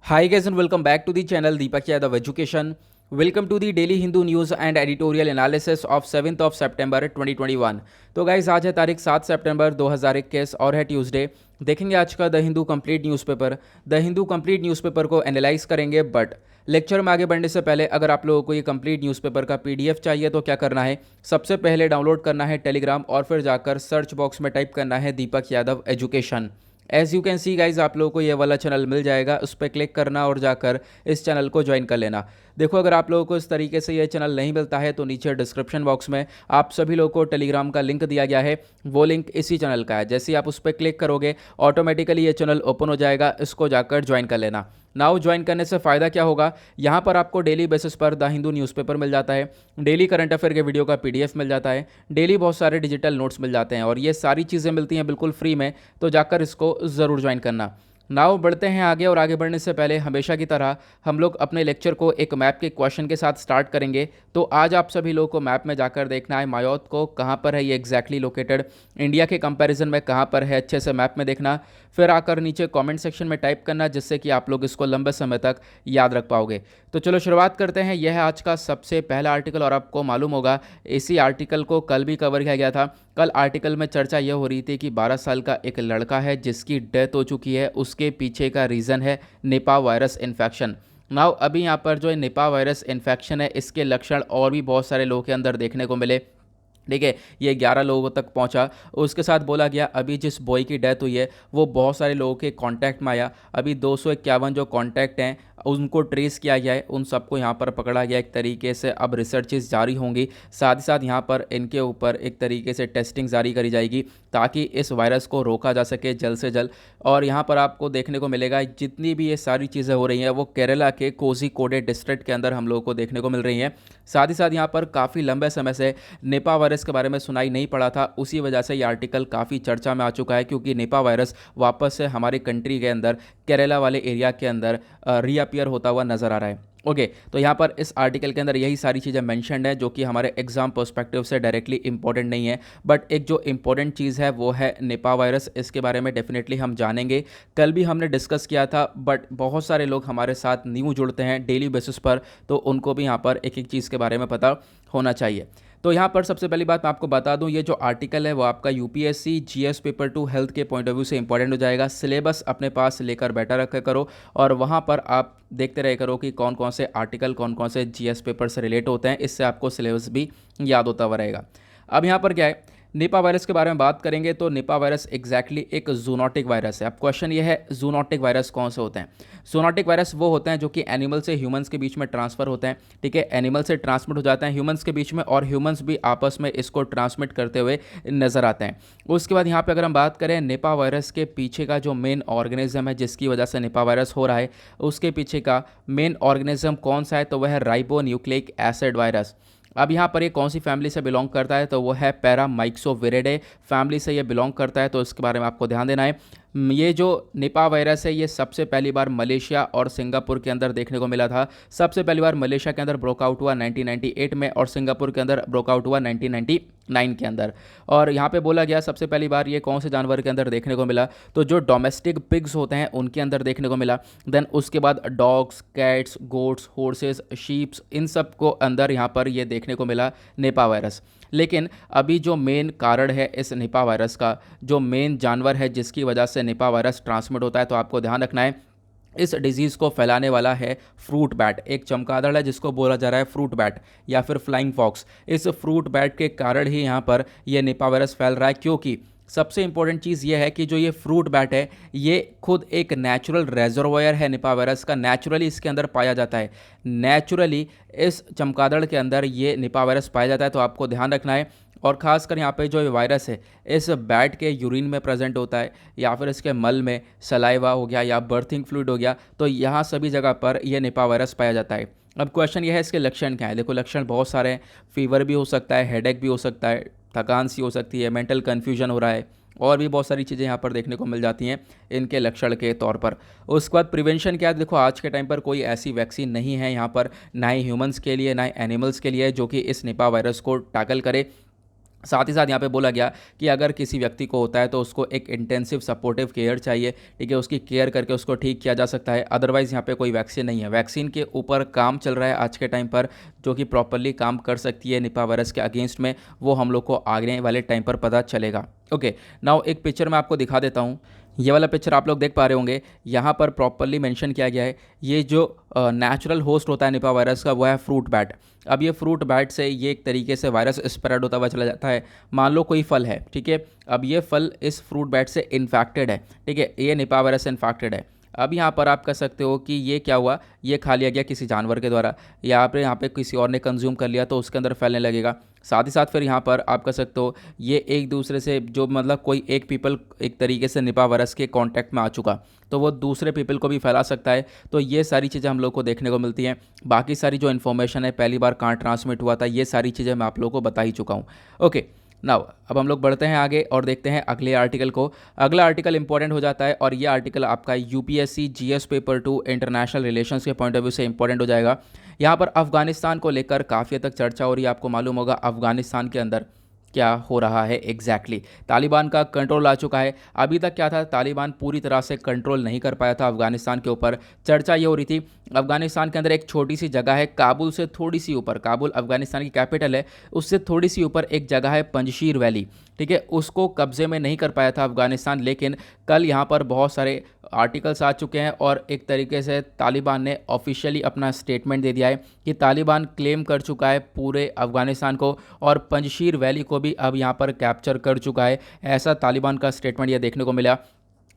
Hi guys and welcome back to the channel Deepak Yadav Education. Welcome to the Daily Hindu News and Editorial Analysis of 7th of September 2021. तो guys आज है तारीख 7 सितंबर 2021 और है Tuesday. देखेंगे आज का the Hindu complete newspaper. The Hindu complete newspaper को एनालाइज करेंगे, बट लेक्चर में आगे बढ़ने से पहले अगर आप लोगों को ये कंप्लीट न्यूज़पेपर का पीडीएफ चाहिए तो क्या करना है, सबसे पहले डाउनलोड करना है टेलीग्राम और फिर जाकर सर्च बॉक्स में टाइप करना है Deepak Yadav education. As you can see guys आप लोगों को ये वाला चैनल मिल जाएगा, उस पर क्लिक करना और जाकर इस चैनल को ज्वाइन कर लेना। देखो अगर आप लोगों को इस तरीके से ये चैनल नहीं मिलता है तो नीचे डिस्क्रिप्शन बॉक्स में आप सभी लोगों को टेलीग्राम का लिंक दिया गया है, वो लिंक इसी चैनल का है। जैसे ही आप उस पर क्लिक करोगे ऑटोमेटिकली ये चैनल ओपन हो जाएगा, इसको जाकर ज्वाइन कर लेना। नाउ ज्वाइन करने से फ़ायदा क्या होगा, यहाँ पर आपको डेली बेसिस पर द हिंदू न्यूज़पेपर मिल जाता है, डेली करंट अफेयर के वीडियो का पीडीएफ मिल जाता है, डेली बहुत सारे डिजिटल नोट्स मिल जाते हैं और ये सारी चीज़ें मिलती हैं बिल्कुल फ्री में, तो जाकर इसको ज़रूर ज्वाइन करना। नाउ बढ़ते हैं आगे और आगे बढ़ने से पहले हमेशा की तरह हम लोग अपने लेक्चर को एक मैप के क्वेश्चन के साथ स्टार्ट करेंगे। तो आज आप सभी लोगों को मैप में जाकर देखना है मायोत को कहाँ पर है ये एग्जैक्टली लोकेटेड, इंडिया के कंपैरिजन में कहाँ पर है अच्छे से मैप में देखना, फिर आकर नीचे कमेंट सेक्शन में टाइप करना जिससे कि आप लोग इसको लंबे समय तक याद रख पाओगे। तो चलो शुरुआत करते हैं। यह है आज का सबसे पहला आर्टिकल और आपको मालूम होगा इसी आर्टिकल को कल भी कवर किया गया था। कल आर्टिकल में चर्चा यह हो रही थी कि 12 साल का एक लड़का है जिसकी डेथ हो चुकी है, उसके पीछे का रीज़न है निपा वायरस इन्फेक्शन। नाउ अभी यहाँ पर जो निपा वायरस इन्फेक्शन है इसके लक्षण और भी बहुत सारे लोगों के अंदर देखने को मिले। ठीक है, ये 11 लोगों तक पहुंचा। उसके साथ बोला गया अभी जिस बॉय की डेथ हुई है वो बहुत सारे लोगों के कांटेक्ट में आया। अभी 251 जो कांटेक्ट हैं उनको ट्रेस किया गया है, उन सबको यहाँ पर पकड़ा गया एक तरीके से। अब रिसर्चेस जारी होंगी, साथ ही साथ यहाँ पर इनके ऊपर एक तरीके से टेस्टिंग जारी करी जाएगी ताकि इस वायरस को रोका जा सके जल्द से जल्द। और यहाँ पर आपको देखने को मिलेगा जितनी भी ये सारी चीज़ें हो रही हैं वो केरला के कोझिकोडे डिस्ट्रिक्ट के अंदर हम लोगों को देखने को मिल रही हैं। साथ ही साथ यहाँ पर काफ़ी लंबे समय से निपा वायरस के बारे में सुनाई नहीं पड़ा था, उसी वजह से ये आर्टिकल काफ़ी चर्चा में आ चुका है क्योंकि निपा वायरस वापस से हमारी कंट्री के अंदर केरला वाले एरिया के अंदर रीअपियर होता हुआ नज़र आ रहा है। ओके, तो यहाँ पर इस आर्टिकल के अंदर यही सारी चीज़ें मेंशन्ड है जो कि हमारे एग्जाम पर्सपेक्टिव से डायरेक्टली इंपॉर्टेंट नहीं है, बट एक जो इंपॉर्टेंट चीज़ है वो है निपा वायरस। इसके बारे में डेफिनेटली हम जानेंगे, कल भी हमने डिस्कस किया था, बट बहुत सारे लोग हमारे साथ न्यू जुड़ते हैं डेली बेसिस पर, तो उनको भी यहाँ पर एक एक चीज़ के बारे में पता होना चाहिए। तो यहाँ पर सबसे पहली बात मैं आपको बता दूँ, ये जो आर्टिकल है वो आपका यूपीएससी जीएस पेपर 2 हेल्थ के पॉइंट ऑफ व्यू से इंपॉर्टेंट हो जाएगा। सिलेबस अपने पास लेकर बैठा रखा करो और वहाँ पर आप देखते रहे करो कि कौन कौन से आर्टिकल कौन कौन से जीएस पेपर से रिलेट होते हैं, इससे आपको सिलेबस भी याद होता हुआ रहेगा। अब यहाँ पर क्या है, निपा वायरस के बारे में बात करेंगे तो निपा वायरस एग्जैक्टली एक जूनोटिक वायरस है। अब क्वेश्चन ये है जूनोटिक वायरस कौन से होते हैं। जूनोटिक वायरस वो होते हैं जो कि एनिमल से ह्यूमंस के बीच में ट्रांसफ़र होते हैं। ठीक है, एनिमल से ट्रांसमिट हो जाते हैं ह्यूमंस के बीच में और ह्यूमंस भी आपस में इसको ट्रांसमिट करते हुए नजर आते हैं। उसके बाद यहाँ पे अगर हम बात करें निपा वायरस के पीछे का जो मेन ऑर्गेनिज्म है जिसकी वजह से निपा वायरस हो रहा है, उसके पीछे का मेन ऑर्गेनिज्म कौन सा है तो वह है राइबो न्यूक्लिक एसिड वायरस। अब यहाँ पर ये कौन सी फैमिली से बिलोंग करता है तो वो है पैरामाइक्सोविरिडे फैमिली से ये बिलोंग करता है, तो इसके बारे में आपको ध्यान देना है। ये जो निपा वायरस है ये सबसे पहली बार मलेशिया और सिंगापुर के अंदर देखने को मिला था। सबसे पहली बार मलेशिया के अंदर ब्रोकआउट हुआ 1998 में और सिंगापुर के अंदर ब्रोकआउट हुआ 1999 के अंदर। और यहाँ पे बोला गया सबसे पहली बार ये कौन से जानवर के अंदर देखने को मिला तो जो डोमेस्टिक पिग्स होते हैं उनके अंदर देखने को मिला। देन उसके बाद dogs, cats, goats, horses, sheeps, इन सब को अंदर यहाँ पर ये देखने को मिला निपा वायरस। लेकिन अभी जो मेन कारण है इस निपा वायरस का, जो मेन जानवर है जिसकी वजह से निपा वायरस ट्रांसमिट होता है, तो आपको ध्यान रखना है इस डिजीज़ को फैलाने वाला है फ्रूट बैट। एक चमगादड़ है जिसको बोला जा रहा है फ्रूट बैट या फिर फ्लाइंग फॉक्स। इस फ्रूट बैट के कारण ही यहाँ पर यह निपा वायरस फैल रहा है, क्योंकि सबसे इंपॉर्टेंट चीज़ ये है कि जो ये फ्रूट बैट है ये खुद एक नेचुरल रेजर्वोयर है निपा वायरस का, नेचुरली इसके अंदर पाया जाता है। नेचुरली इस चमगादड़ के अंदर ये निपा वायरस पाया जाता है, तो आपको ध्यान रखना है। और ख़ासकर यहाँ पे जो ये वायरस है इस बैट के यूरिन में प्रेजेंट होता है या फिर इसके मल में, सलाइवा हो गया या बर्थिंग फ्लूइड हो गया, तो यहाँ सभी जगह पर यह निपा वायरस पाया जाता है। अब क्वेश्चन यह है इसके लक्षण क्या है। देखो लक्षण बहुत सारे हैं, फीवर भी हो सकता है, हेडेक भी हो सकता है, थकान सी हो सकती है, मेंटल कन्फ्यूजन हो रहा है और भी बहुत सारी चीज़ें यहाँ पर देखने को मिल जाती हैं इनके लक्षण के तौर पर। उसके बाद प्रिवेंशन क्या है, देखो आज के टाइम पर कोई ऐसी वैक्सीन नहीं है यहाँ पर, ना ही ह्यूमंस के लिए ना ही एनिमल्स के लिए, जो कि इस निपा वायरस को टैकल करे। साथ ही साथ यहाँ पे बोला गया कि अगर किसी व्यक्ति को होता है तो उसको एक इंटेंसिव सपोर्टिव केयर चाहिए, ठीक है, उसकी केयर करके उसको ठीक किया जा सकता है। अदरवाइज़ यहाँ पे कोई वैक्सीन नहीं है। वैक्सीन के ऊपर काम चल रहा है आज के टाइम पर, जो कि प्रॉपरली काम कर सकती है निपा वायरस के अगेंस्ट में, वो हम लोग को आने वाले टाइम पर पता चलेगा। ओके, नाउ एक पिक्चर मैं आपको दिखा देता हूँ। ये वाला पिक्चर आप लोग देख पा रहे होंगे, यहाँ पर प्रॉपरली मेंशन किया गया है ये जो नेचुरल होस्ट होता है निपा वायरस का, वो है फ्रूट बैट। अब ये फ्रूट बैट से ये एक तरीके से वायरस स्प्रेड होता हुआ चला जाता है। मान लो कोई फल है, ठीक है, अब ये फल इस फ्रूट बैट से इन्फेक्टेड है, ठीक है, ये निपा वायरस से इन्फेक्टेड है। अब यहाँ पर आप कह सकते हो कि ये क्या हुआ, ये खा लिया गया किसी जानवर के द्वारा, या आप यहाँ पे किसी और ने कंज्यूम कर लिया तो उसके अंदर फैलने लगेगा। साथ ही साथ फिर यहाँ पर आप कह सकते हो ये एक दूसरे से जो मतलब कोई एक पीपल एक तरीके से निपा वायरस के कांटेक्ट में आ चुका तो वो दूसरे पीपल को भी फैला सकता है। तो ये सारी चीज़ें हम लोग को देखने को मिलती हैं। बाकी सारी जो इन्फॉर्मेशन है पहली बार कहाँ ट्रांसमिट हुआ था, ये सारी चीज़ें मैं आप लोगों को बता ही चुका हूँ। ओके, नाउ अब हम लोग बढ़ते हैं आगे और देखते हैं अगले आर्टिकल को। अगला आर्टिकल इंपॉर्टेंट हो जाता है और ये आर्टिकल आपका UPSC GS paper 2 international relations के पॉइंट ऑफ व्यू से इंपॉर्टेंट हो जाएगा। यहाँ पर अफगानिस्तान को लेकर काफ़ी हद तक चर्चा हो रही है। आपको मालूम होगा अफगानिस्तान के अंदर क्या हो रहा है एग्जैक्टली। तालिबान का कंट्रोल आ चुका है। अभी तक क्या था, तालिबान पूरी तरह से कंट्रोल नहीं कर पाया था अफगानिस्तान के ऊपर। चर्चा ये हो रही थी अफगानिस्तान के अंदर एक छोटी सी जगह है काबुल से थोड़ी सी ऊपर, काबुल अफगानिस्तान की कैपिटल है, उससे थोड़ी सी ऊपर एक जगह है पंजशीर वैली, ठीक है, उसको कब्जे में नहीं कर पाया था अफगानिस्तान। लेकिन कल यहाँ पर बहुत सारे आर्टिकल्स आ चुके हैं और एक तरीके से तालिबान ने ऑफिशियली अपना स्टेटमेंट दे दिया है कि तालिबान क्लेम कर चुका है पूरे अफगानिस्तान को और पंजशीर वैली को भी अब यहाँ पर कैप्चर कर चुका है। ऐसा तालिबान का स्टेटमेंट यह देखने को मिला।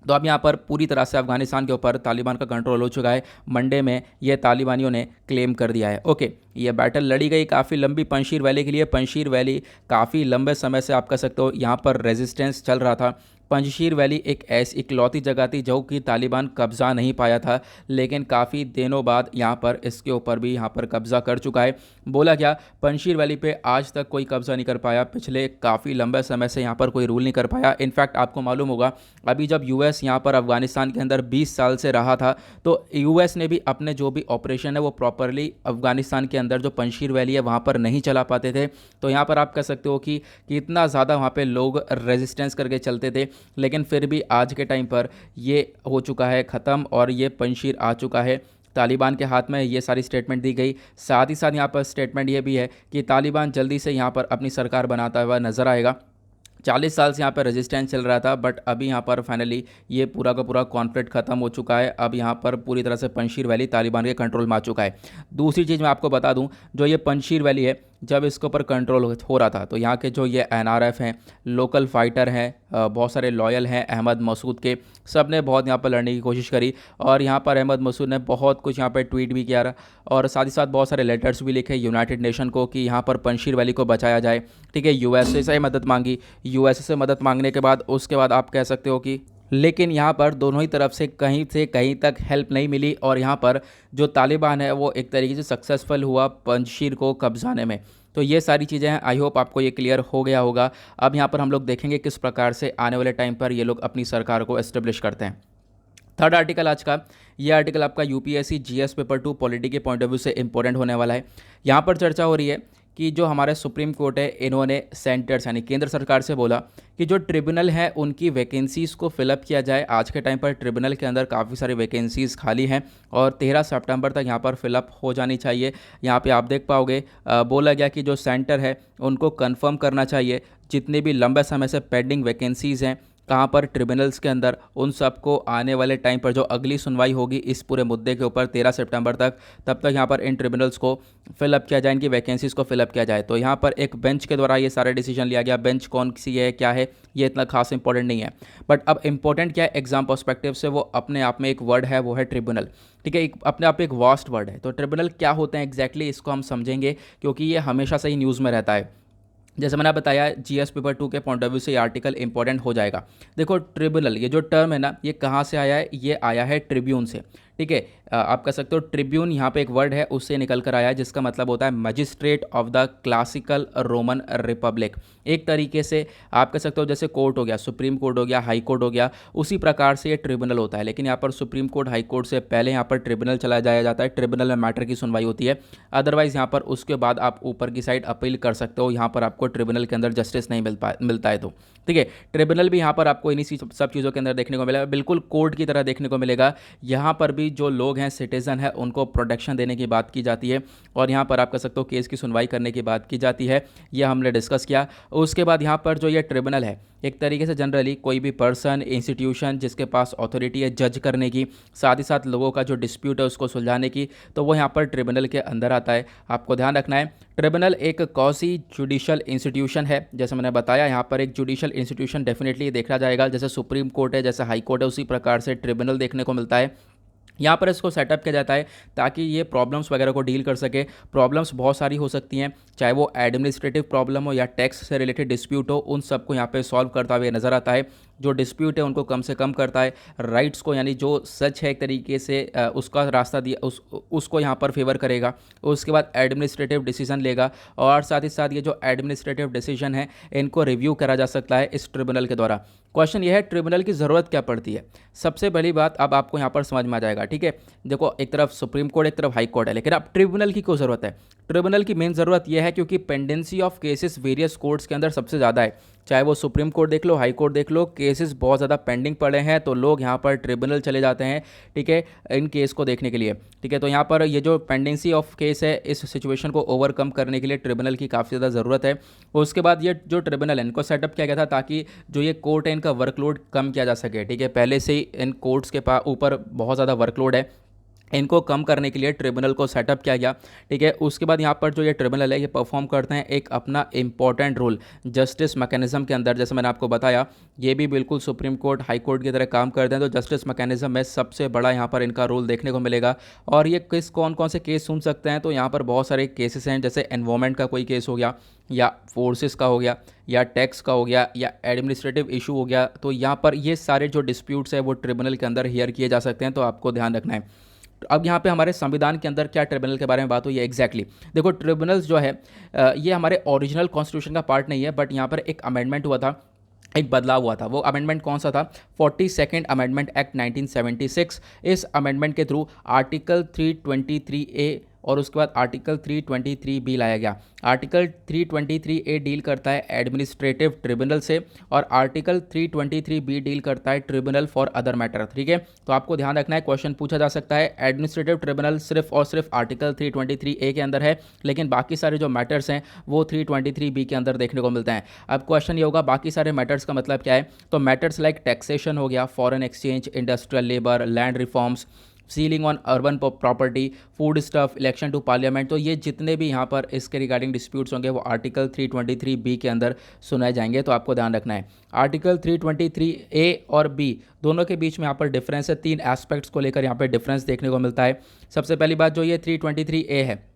तो अब यहाँ पर पूरी तरह से अफगानिस्तान के ऊपर तालिबान का कंट्रोल हो चुका है। मंडे में ये तालिबानियों ने क्लेम कर दिया है। ओके, ये बैटल लड़ी गई काफ़ी लंबी पंजशीर वैली के लिए। पंजशीर वैली काफ़ी लंबे समय से आप कह सकते हो यहाँ पर रेजिस्टेंस चल रहा था। पंजशीर वैली एक ऐसी इकलौती जगह थी जो कि तालिबान कब्ज़ा नहीं पाया था, लेकिन काफ़ी दिनों बाद यहाँ पर इसके ऊपर भी यहाँ पर कब्ज़ा कर चुका है। बोला गया पंजशीर वैली पे आज तक कोई कब्ज़ा नहीं कर पाया, पिछले काफ़ी लंबे समय से यहाँ पर कोई रूल नहीं कर पाया। इनफैक्ट आपको मालूम होगा अभी जब यूएस यहाँ पर अफगानिस्तान के अंदर 20 साल से रहा था तो यूएस ने भी अपने जो भी ऑपरेशन है वो प्रॉपरली अफगानिस्तान के अंदर जो पंजशीर वैली है वहाँ पर नहीं चला पाते थे। तो यहाँ पर आप कह सकते हो कि इतना ज़्यादा वहाँ पे लोग रेजिस्टेंस करके चलते थे, लेकिन फिर भी आज के टाइम पर ये हो चुका है ख़त्म और ये पंजशीर आ चुका है। तालिबान के हाथ में ये सारी स्टेटमेंट दी गई। साथ ही साथ यहाँ पर स्टेटमेंट ये भी है कि तालिबान जल्दी से यहाँ पर अपनी सरकार बनाता हुआ नज़र आएगा। 40 साल से यहाँ पर रेजिस्टेंस चल रहा था, बट अभी यहाँ पर फाइनली ये पूरा का पूरा कॉन्फ्लिक्ट खत्म हो चुका है। अब यहाँ पर पूरी तरह से पंजशीर वैली तालिबान के कंट्रोल में आ चुका है। दूसरी चीज़ मैं आपको बता दूँ, जो ये पंजशीर वैली है जब इसके ऊपर कंट्रोल हो रहा था तो यहाँ के जो ये एनआरएफ हैं, लोकल फाइटर हैं, बहुत सारे लॉयल हैं अहमद मसूद के, सब ने बहुत यहाँ पर लड़ने की कोशिश करी और यहाँ पर अहमद मसूद ने बहुत कुछ यहाँ पर ट्वीट भी किया और साथ ही साथ बहुत सारे लेटर्स भी लिखे यूनाइटेड नेशन को कि यहाँ पर पंजशीर वैली को बचाया जाए। ठीक है, यूएसए से मदद मांगी। यूएसए से मदद मांगने के बाद उसके बाद आप कह सकते हो कि लेकिन यहाँ पर दोनों ही तरफ से कहीं तक हेल्प नहीं मिली और यहाँ पर जो तालिबान है वो एक तरीके से सक्सेसफुल हुआ पंजशीर को कब्जाने में। तो ये सारी चीज़ें हैं, आई होप आपको ये क्लियर हो गया होगा। अब यहाँ पर हम लोग देखेंगे किस प्रकार से आने वाले टाइम पर ये लोग अपनी सरकार को एस्टेब्लिश करते हैं। थर्ड आर्टिकल आज का, ये आर्टिकल आपका यूपीएससी जीएस पेपर 2 पॉलिटी के पॉइंट ऑफ व्यू से इंपॉर्टेंट होने वाला है। यहाँ पर चर्चा हो रही है कि जो हमारे सुप्रीम कोर्ट है इन्होंने सेंटर्स यानी केंद्र सरकार से बोला कि जो ट्रिब्यूनल है उनकी वैकेंसीज़ को फिलअप किया जाए। आज के टाइम पर ट्रिब्यूनल के अंदर काफ़ी सारी वैकेंसीज़ खाली हैं और 13 सितंबर तक यहाँ पर फिलअप हो जानी चाहिए। यहाँ पे आप देख पाओगे बोला गया कि जो सेंटर है उनको कंफर्म करना चाहिए जितने भी लंबे समय से पेंडिंग वैकेंसीज़ हैं कहाँ पर ट्रिब्यूनल्स के अंदर, उन सबको आने वाले टाइम पर जो अगली सुनवाई होगी इस पूरे मुद्दे के ऊपर 13 सितंबर तक, तब तक यहाँ पर इन ट्रिब्यूनल्स को फिलअप किया जाए, इनकी वैकेंसीज़ को फिलअप किया जाए। तो यहाँ पर एक बेंच के द्वारा ये सारे डिसीजन लिया गया। बेंच कौन सी है क्या है ये इतना खास इंपॉर्टेंट नहीं है, बट अब इंपॉर्टेंट क्या है एग्जाम पर्सपेक्टिव से, वो अपने आप में एक वर्ड है, वो है ट्रिब्यूनल। ठीक है, अपने आप एक वास्ट वर्ड है। तो ट्रिब्यूनल क्या होते हैं एग्जैक्टली इसको हम समझेंगे क्योंकि ये हमेशा से ही न्यूज़ में रहता है। जैसे मैंने बताया जीएस पेपर 2 के पॉइंट ऑफ व्यू से ये आर्टिकल इंपॉर्टेंट हो जाएगा। देखो ट्रिब्यूनल ये जो टर्म है ना, ये कहाँ से आया है, ये आया है ट्रिब्यून से। ठीक है। आप कह सकते हो ट्रिब्यून यहाँ पे एक वर्ड है उससे निकल कर आया है, जिसका मतलब होता है magistrate of the classical Roman Republic. एक तरीके से आप कह सकते हो जैसे कोर्ट हो गया, सुप्रीम कोर्ट हो गया, हाई कोर्ट हो गया, उसी प्रकार से ये ट्रिब्यूनल होता है। लेकिन यहाँ पर सुप्रीम कोर्ट हाई कोर्ट से पहले यहाँ पर ट्रिब्यूनल चला जाया जाता है, ट्रिब्यूनल में मैटर की सुनवाई होती है। अदरवाइज यहाँ पर उसके बाद आप ऊपर की साइड अपील कर सकते हो, यहाँ पर आपको ट्रिब्यूनल के अंदर जस्टिस नहीं मिलता है तो ठीक है। ट्रिब्यूनल भी यहाँ पर आपको इन्हीं सब चीज़ों के अंदर देखने को मिलेगा, बिल्कुल कोर्ट की तरह देखने को मिलेगा। यहाँ पर भी जो लोग हैं, सिटीजन है, उनको प्रोटेक्शन देने की बात की जाती है और यहाँ पर आप कह सकते हो केस की सुनवाई करने की बात की जाती है। यह हमने डिस्कस किया। उसके बाद यहाँ पर जो ये ट्रिब्यूनल है, एक तरीके से जनरली कोई भी पर्सन, इंस्टीट्यूशन जिसके पास अथॉरिटी है जज करने की, साथ ही साथ लोगों का जो डिस्प्यूट है उसको सुलझाने की, तो वो यहाँ पर ट्रिब्यूनल के अंदर आता है। आपको ध्यान रखना है ट्रिब्यूनल एक कौसी जुडिशल इंस्टीट्यूशन है। जैसे मैंने बताया यहाँ पर एक जुडिशल इंस्टीट्यूशन डेफिनेटली देखा जाएगा, जैसे सुप्रीम कोर्ट है, जैसे हाई कोर्ट है, उसी प्रकार से ट्रिब्यूनल देखने को मिलता है। यहाँ पर इसको सेटअप किया जाता है ताकि ये प्रॉब्लम्स वगैरह को डील कर सके। प्रॉब्लम्स बहुत सारी हो सकती हैं, चाहे वो एडमिनिस्ट्रेटिव प्रॉब्लम हो या टैक्स से रिलेटेड डिस्प्यूट हो, उन सबको यहाँ पे सॉल्व करता हुए नज़र आता है। जो डिस्प्यूट है उनको कम से कम करता है, राइट्स को यानी जो सच है एक तरीके से उसका रास्ता दिया उसको यहाँ पर फेवर करेगा। उसके बाद एडमिनिस्ट्रेटिव डिसीजन लेगा और साथ ही साथ ये जो एडमिनिस्ट्रेटिव डिसीजन है इनको रिव्यू करा जा सकता है इस ट्रिब्यूनल के द्वारा। क्वेश्चन ये है ट्रिब्यूनल की ज़रूरत क्या पड़ती है। सबसे पहली बात अब आपको यहाँ पर समझ में आ जाएगा, ठीक है। देखो एक तरफ सुप्रीम कोर्ट, एक तरफ हाई कोर्ट है, लेकिन अब ट्रिब्यूनल की क्यों ज़रूरत है। ट्रिब्यूनल की मेन ज़रूरत यह है क्योंकि pendency of cases various courts के अंदर सबसे ज़्यादा है। चाहे वो सुप्रीम कोर्ट देख लो, हाई कोर्ट देख लो, केसेस बहुत ज़्यादा पेंडिंग पड़े हैं तो लोग यहाँ पर ट्रिब्यूनल चले जाते हैं, ठीक है, इन केस को देखने के लिए। ठीक है, तो यहाँ पर ये जो पेंडेंसी ऑफ केस है, इस सिचुएशन को ओवरकम करने के लिए ट्रिब्यूनल की काफ़ी ज़्यादा ज़रूरत है। उसके बाद ये जो ट्रिब्यूनल है इनको सेटअप किया गया था ताकि जो ये कोर्ट है इनका वर्कलोड कम किया जा सके। ठीक है, पहले से ही इन कोर्ट्स के ऊपर बहुत ज़्यादा वर्कलोड है, इनको कम करने के लिए ट्रिब्यूनल को सेटअप किया गया। ठीक है, उसके बाद यहाँ पर जो ये ट्रिब्यूनल है ये परफॉर्म करते हैं एक अपना इंपॉर्टेंट रोल जस्टिस मैकेनिज्म के अंदर। जैसे मैंने आपको बताया ये भी बिल्कुल सुप्रीम कोर्ट, हाई कोर्ट की तरह काम करते हैं, तो जस्टिस मैकेनिज्म में सबसे बड़ा यहाँ पर इनका रोल देखने को मिलेगा। और ये कौन कौन से केस सुन सकते हैं, तो यहाँ पर बहुत सारे केसेस हैं, जैसे एनवायरमेंट का कोई केस हो गया, या फोर्सेस का हो गया, या टैक्स का हो गया, या एडमिनिस्ट्रेटिव इशू हो गया। तो यहाँ पर ये सारे जो डिस्प्यूट्स हैं वो ट्रिब्यूनल के अंदर हियर किए जा सकते हैं, तो आपको ध्यान रखना है। अब यहाँ पे हमारे संविधान के अंदर क्या ट्रिब्यूनल के बारे में बात हुई है एग्जैक्टली। देखो ट्रिब्यूनल्स जो है ये हमारे ओरिजिनल कॉन्स्टिट्यूशन का पार्ट नहीं है, बट यहाँ पर एक अमेंडमेंट हुआ था, एक बदलाव हुआ था। वो अमेंडमेंट कौन सा था? 42nd amendment act 1976। इस अमेंडमेंट के थ्रू आर्टिकल 323A और उसके बाद आर्टिकल 323B लाया गया। आर्टिकल 323A डील करता है एडमिनिस्ट्रेटिव ट्रिब्यूनल से और आर्टिकल 323B डील करता है ट्रिब्यूनल फॉर अदर मैटर। ठीक है, तो आपको ध्यान रखना है, क्वेश्चन पूछा जा सकता है एडमिनिस्ट्रेटिव ट्रिब्यूनल सिर्फ और सिर्फ आर्टिकल 323A के अंदर है, लेकिन बाकी सारे जो मैटर्स हैं वो 323B के अंदर देखने को मिलते हैं। अब क्वेश्चन ये होगा बाकी सारे मैटर्स का मतलब क्या है, तो मैटर्स लाइक टैक्सेशन हो गया, foreign exchange, industrial labour, land reforms, ceiling on urban property, food stuff, election to parliament, तो ये जितने भी यहाँ पर इसके रिगार्डिंग डिस्प्यूट्स होंगे वो आर्टिकल 323B के अंदर सुनाए जाएंगे। तो आपको ध्यान रखना है आर्टिकल 323A और B दोनों के बीच में यहाँ पर डिफरेंस है। 3 एस्पेक्ट्स को लेकर यहाँ पर डिफरेंस देखने को मिलता है। सबसे पहली बात जो ये 323A है,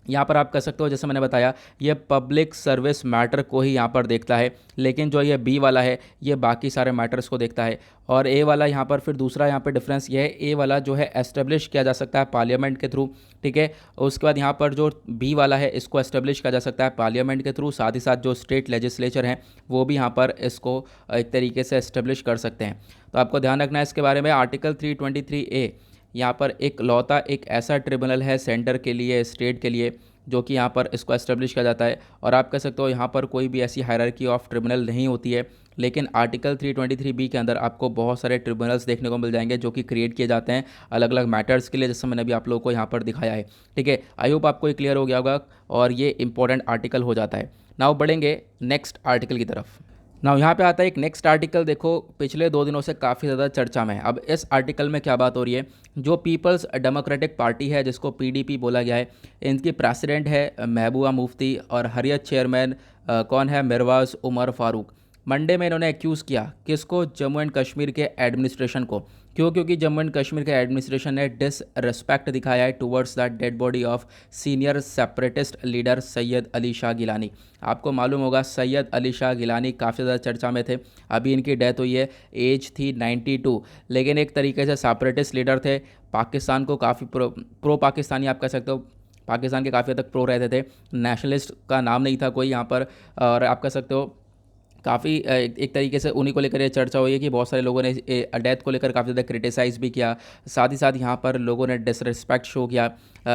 यहाँ पर आप कह सकते हो जैसे मैंने बताया ये पब्लिक सर्विस मैटर को ही यहाँ पर देखता है, लेकिन जो ये बी वाला है ये बाकी सारे मैटर्स को देखता है। और ए वाला यहाँ पर फिर दूसरा यहाँ पर डिफरेंस ये है, ए वाला जो है एस्टेब्लिश किया जा सकता है पार्लियामेंट के थ्रू। ठीक है, उसके बाद यहाँ पर जो बी वाला है इसको एस्टेब्लिश किया जा सकता है पार्लियामेंट के थ्रू, साथ ही साथ जो स्टेट लेजिस्लेचर हैं वो भी यहाँ पर इसको एक तरीके से एस्टेब्लिश कर सकते हैं। तो आपको ध्यान रखना है इसके बारे में। आर्टिकल 323A यहाँ पर एक लौता एक ऐसा ट्रिब्यूनल है सेंटर के लिए, स्टेट के लिए, जो कि यहाँ पर इसको एस्टेब्लिश किया जाता है। और आप कह सकते हो यहाँ पर कोई भी ऐसी हायरार्की ऑफ ट्रिब्यूनल नहीं होती है, लेकिन आर्टिकल 323B के अंदर आपको बहुत सारे ट्रिब्यूनल्स देखने को मिल जाएंगे जो कि क्रिएट किए जाते हैं अलग अलग मैटर्स के लिए, जैसे मैंने अभी आप लोगों को यहाँ पर दिखाया है। ठीक है, आई होप आपको ये क्लियर हो गया होगा और ये इंपॉर्टेंट आर्टिकल हो जाता है। नाउ बढ़ेंगे नेक्स्ट आर्टिकल की तरफ। नाउ यहाँ पे आता है एक नेक्स्ट आर्टिकल, देखो पिछले 2 दिनों से काफ़ी ज़्यादा चर्चा में है। अब इस आर्टिकल में क्या बात हो रही है, जो पीपल्स डेमोक्रेटिक पार्टी है जिसको PDP बोला गया है, इनकी प्रेसिडेंट है महबूबा मुफ्ती और हरियत चेयरमैन कौन है, मिरवाज उमर फारूक। मंडे में इन्होंने एक्यूज़ किया किसको, जम्मू एंड कश्मीर के एडमिनिस्ट्रेशन को। क्यों? क्योंकि जम्मू एंड कश्मीर के एडमिनिस्ट्रेशन ने डिसरिस्पेक्ट दिखाया है towards the dead body of senior separatist leader Syed Ali Shah Geelani. आपको मालूम होगा सैयद अली शाह गिलानी काफ़ी ज़्यादा चर्चा में थे, अभी इनकी डेथ हुई है, एज थी 92, लेकिन एक तरीके से सेपरेटिस्ट लीडर थे, पाकिस्तान को काफ़ी प्रो पाकिस्तानी आप कह सकते हो, पाकिस्तान के काफ़ी हद तक प्रो रहते थे, नेशनलिस्ट का नाम नहीं था कोई यहाँ पर। और आप कह सकते हो काफ़ी एक तरीके से उन्हीं को लेकर ये चर्चा हुई है कि बहुत सारे लोगों ने डेथ को लेकर काफ़ी ज़्यादा क्रिटिसाइज़ भी किया। साथ ही साथ यहाँ पर लोगों ने डिसरिस्पेक्ट शो किया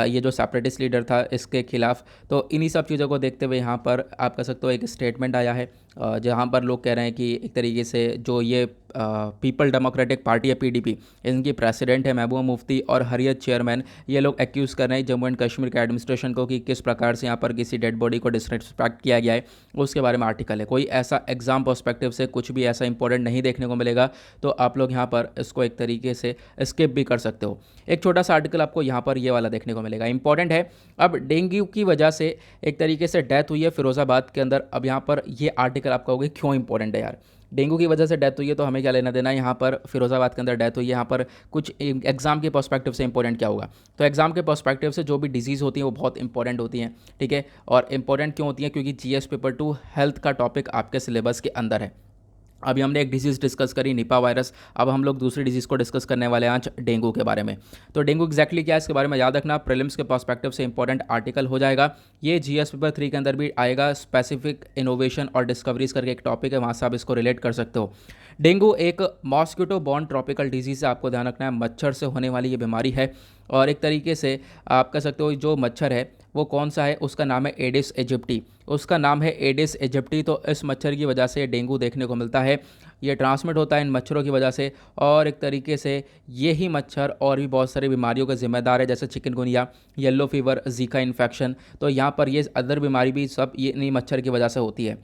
ये जो सेपरेटिस्ट लीडर था इसके खिलाफ। तो इन्हीं सब चीज़ों को देखते हुए यहाँ पर आप कह सकते हो एक स्टेटमेंट आया है जहाँ पर लोग कह रहे हैं कि एक तरीके से जो ये पीपल डेमोक्रेटिक पार्टी है पीडीपी, इनकी प्रेसिडेंट है महबूबा मुफ्ती और हरियत चेयरमैन, ये लोग एक्यूज़ कर रहे हैं जम्मू एंड कश्मीर के एडमिनिस्ट्रेशन को कि किस प्रकार से यहाँ पर किसी डेड बॉडी को डिसरिस्पेक्ट किया गया है, उसके बारे में आर्टिकल है। कोई ऐसा एग्जाम पर्सपेक्टिव से कुछ भी ऐसा इंपॉर्टेंट नहीं देखने को मिलेगा, तो आप लोग यहाँ पर इसको एक तरीके से स्किप भी कर सकते हो। एक छोटा सा आर्टिकल आपको यहाँ पर ये वाला देखने को मिलेगा, इंपॉर्टेंट है। अब डेंगू की वजह से एक तरीके से डेथ हुई है फिरोज़ाबाद के अंदर। अब यहाँ पर ये आर्टिकल आप कहोगे क्यों इंपॉर्टेंट है यार, डेंगू की वजह से डेथ हुई है तो हमें क्या लेना देना है, यहाँ पर फिरोज़ाबाद के अंदर डेथ हुई है, यहाँ पर कुछ एग्जाम के पर्सपेक्टिव से इंपॉर्टेंट क्या होगा। तो एग्जाम के पर्सपेक्टिव से जो भी डिजीज़ होती हैं वो बहुत इंपॉर्टेंट होती हैं, ठीक है। और इंपॉर्टेंट क्यों होती हैं, क्योंकि जीएस पेपर 2 हेल्थ का टॉपिक आपके सिलेबस के अंदर है। अभी हमने एक डिजीज़ डिस्कस करी निपा वायरस, अब हम लोग दूसरी डिजीज़ को डिस्कस करने वाले हैं आज डेंगू के बारे में। तो डेंगू एक्जैक्टली क्या है इसके बारे में याद रखना, प्रीलिम्स के पर्सपेक्टिव से इंपॉर्टेंट आर्टिकल हो जाएगा। ये जीएस पेपर 3 के अंदर भी आएगा, स्पेसिफिक इनोवेशन और डिस्कवरीज करके एक टॉपिक है, वहाँ से आप इसको रिलेट कर सकते हो। डेंगू एक मॉस्किटो बॉर्न ट्रॉपिकल डिजीज़ है, आपको ध्यान रखना है, मच्छर से होने वाली ये बीमारी है। और एक तरीके से आप कह सकते हो जो मच्छर है वो कौन सा है, उसका नाम है एडिस एजिप्टी, उसका नाम है एडिस एजिप्टी। तो इस मच्छर की वजह से डेंगू देखने को मिलता है, ये ट्रांसमिट होता है इन मच्छरों की वजह से। और एक तरीके से ये ही मच्छर और भी बहुत सारी बीमारियों का जिम्मेदार है, जैसे chikungunya, yellow fever, Zika infection. तो यहाँ पर ये अदर बीमारी भी सब ये इन्हीं मच्छर की वजह से होती है।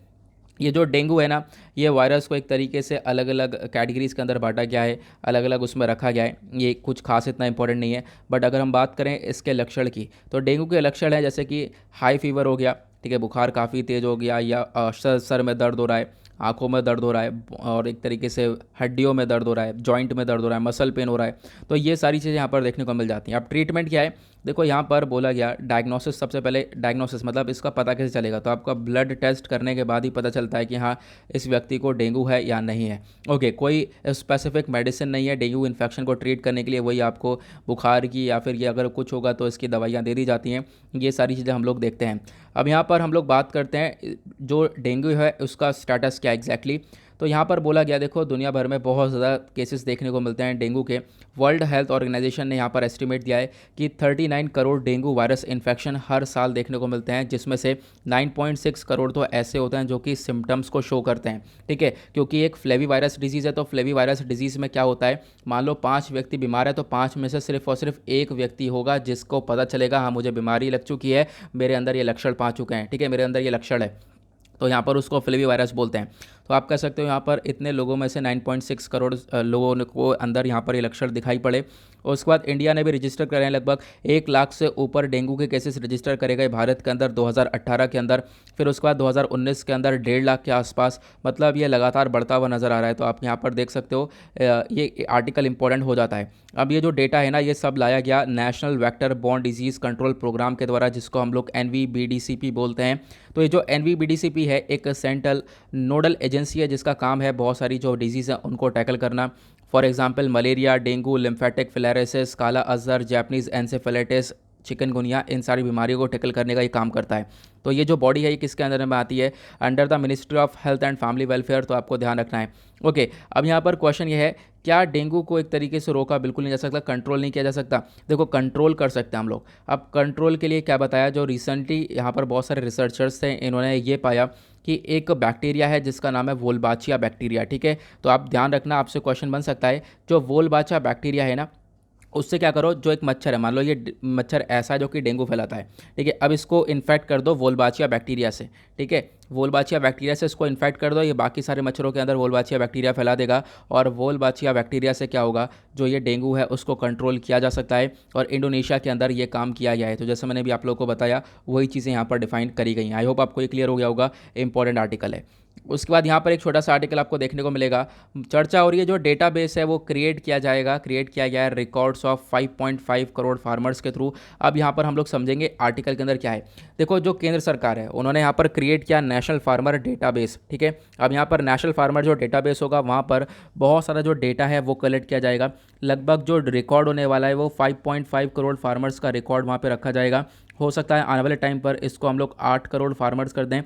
ये जो डेंगू है ना, ये वायरस को एक तरीके से अलग अलग कैटेगरीज़ के अंदर बांटा गया है, अलग अलग उसमें रखा गया है, ये कुछ खास इतना इंपॉर्टेंट नहीं है। बट अगर हम बात करें इसके लक्षण की, तो डेंगू के लक्षण है जैसे कि हाई फीवर हो गया, ठीक है, बुखार काफ़ी तेज़ हो गया, या सर में दर्द हो रहा है, आँखों में दर्द हो रहा है, और एक तरीके से हड्डियों में दर्द हो रहा है, जॉइंट में दर्द हो रहा है, मसल पेन हो रहा है। तो ये सारी चीज़ें यहाँ पर देखने को मिल जाती हैं। अब ट्रीटमेंट क्या है, देखो यहाँ पर बोला गया डायग्नोसिस, सबसे पहले डायग्नोसिस मतलब इसका पता कैसे चलेगा, तो आपका ब्लड टेस्ट करने के बाद ही पता चलता है कि हाँ इस व्यक्ति को डेंगू है या नहीं है। ओके, कोई स्पेसिफिक मेडिसिन नहीं है डेंगू इन्फेक्शन को ट्रीट करने के लिए, वही आपको बुखार की या फिर ये अगर कुछ होगा तो इसकी दवाइयाँ दे दी जाती हैं। ये सारी चीज़ें हम लोग देखते हैं। अब यहाँ पर हम लोग बात करते हैं जो डेंगू है उसका स्टेटस क्या एग्जैक्टली। तो यहाँ पर बोला गया, देखो दुनिया भर में बहुत ज़्यादा केसेस देखने को मिलते हैं डेंगू के। वर्ल्ड हेल्थ ऑर्गेनाइजेशन ने यहाँ पर एस्टिमेट दिया है कि 39 करोड़ डेंगू वायरस इन्फेक्शन हर साल देखने को मिलते हैं, जिसमें से 9.6 करोड़ तो ऐसे होते हैं जो कि सिम्टम्स को शो करते हैं, ठीक है। क्योंकि एक फ्लेवी वायरस डिजीज़ है, तो फ्लेवी वायरस डिजीज़ में क्या होता है, मान लो 5 व्यक्ति बीमार है तो 5 में से सिर्फ और सिर्फ एक व्यक्ति होगा जिसको पता चलेगा हाँ मुझे बीमारी लग चुकी है, मेरे अंदर ये लक्षण पा चुके हैं, ठीक है, मेरे अंदर ये लक्षण है, तो यहाँ पर उसको फ्लेवी वायरस बोलते हैं। तो आप कह सकते हो यहाँ पर इतने लोगों में से 9.6 करोड़ लोगों को अंदर यहाँ पर ये लक्षण दिखाई पड़े। और उसके बाद इंडिया ने भी रजिस्टर करे हैं, लगभग 1 लाख से ऊपर डेंगू के केसेस रजिस्टर करे गए भारत के अंदर 2018 के अंदर। फिर उसके बाद 2019 के अंदर 1.5 लाख के आसपास, मतलब ये लगातार बढ़ता हुआ नज़र आ रहा है। तो आप यहाँ पर देख सकते हो ये आर्टिकल इंपॉर्टेंट हो जाता है। अब ये जो डेटा है ना, ये सब लाया गया national vector borne disease control programme के द्वारा, जिसको हम लोग NVBDCP बोलते हैं। तो ये जो NVBDCP है एक सेंट्रल नोडल एजेंसी है जिसका काम है बहुत सारी जो डिजीज़ है उनको टैकल करना। For example malaria, dengue, lymphatic filariasis, काला अज़हर, जैपनीज़ एन्सेफेलाइटिस, चिकनगुनिया, इन सारी बीमारियों को टैकल करने का ये काम करता है। तो ये जो बॉडी है ये किसके अंदर में आती है, under the ministry of health and family welfare. तो आपको ध्यान रखना है। ओके, अब यहाँ पर क्वेश्चन ये है, क्या डेंगू को एक तरीके से रोका बिल्कुल नहीं जा सकता, कंट्रोल नहीं किया जा सकता? देखो कंट्रोल कर सकते हैं हम लोग। अब कंट्रोल के लिए क्या बताया, जो रिसेंटली यहाँ पर बहुत सारे रिसर्चर्स थे, इन्होंने ये पाया कि एक बैक्टीरिया है जिसका नाम है वोल्बाचिया बैक्टीरिया, ठीक है। तो आप ध्यान रखना, आपसे क्वेश्चन बन सकता है, जो वोल्बाचिया बैक्टीरिया है ना, उससे क्या करो, जो एक मच्छर है, मान लो ये मच्छर ऐसा है जो कि डेंगू फैलाता है, ठीक है, अब इसको इन्फेक्ट कर दो वोल्बाचिया बैक्टीरिया से, ठीक है, वोल्बाचिया बैक्टीरिया से इसको इन्फेक्ट कर दो, ये बाकी सारे मच्छरों के अंदर वोल्बाचिया बैक्टीरिया फैला देगा, और वोल्बाचिया बैक्टीरिया से क्या होगा, जो ये डेंगू है उसको कंट्रोल किया जा सकता है। और इंडोनेशिया के अंदर ये काम किया गया है। तो जैसे मैंने भी आप लोगों को बताया, वही चीज़ें यहाँ पर डिफाइन करी गई हैं। आई होप आपको ये क्लियर हो गया होगा, इंपॉर्टेंट आर्टिकल है। उसके बाद यहाँ पर एक छोटा सा आर्टिकल आपको देखने को मिलेगा, चर्चा हो रही है जो डेटाबेस है वो क्रिएट किया जाएगा, क्रिएट किया गया है रिकॉर्ड्स ऑफ 5.5 करोड़ फार्मर्स के थ्रू। अब यहाँ पर हम लोग समझेंगे आर्टिकल के अंदर क्या है। देखो जो केंद्र सरकार है उन्होंने यहाँ पर क्रिएट किया नेशनल फार्मर डेटाबेस, ठीक है। अब यहाँ पर नेशनल फार्मर जो डेटाबेस होगा वहाँ पर बहुत सारा जो डेटा है वो कलेक्ट किया जाएगा। लगभग जो रिकॉर्ड होने वाला है वो 5.5 करोड़ फार्मर्स का रिकॉर्ड वहाँ पर रखा जाएगा। हो सकता है आने वाले टाइम पर इसको हम लोग 8 करोड़ फार्मर्स कर दें,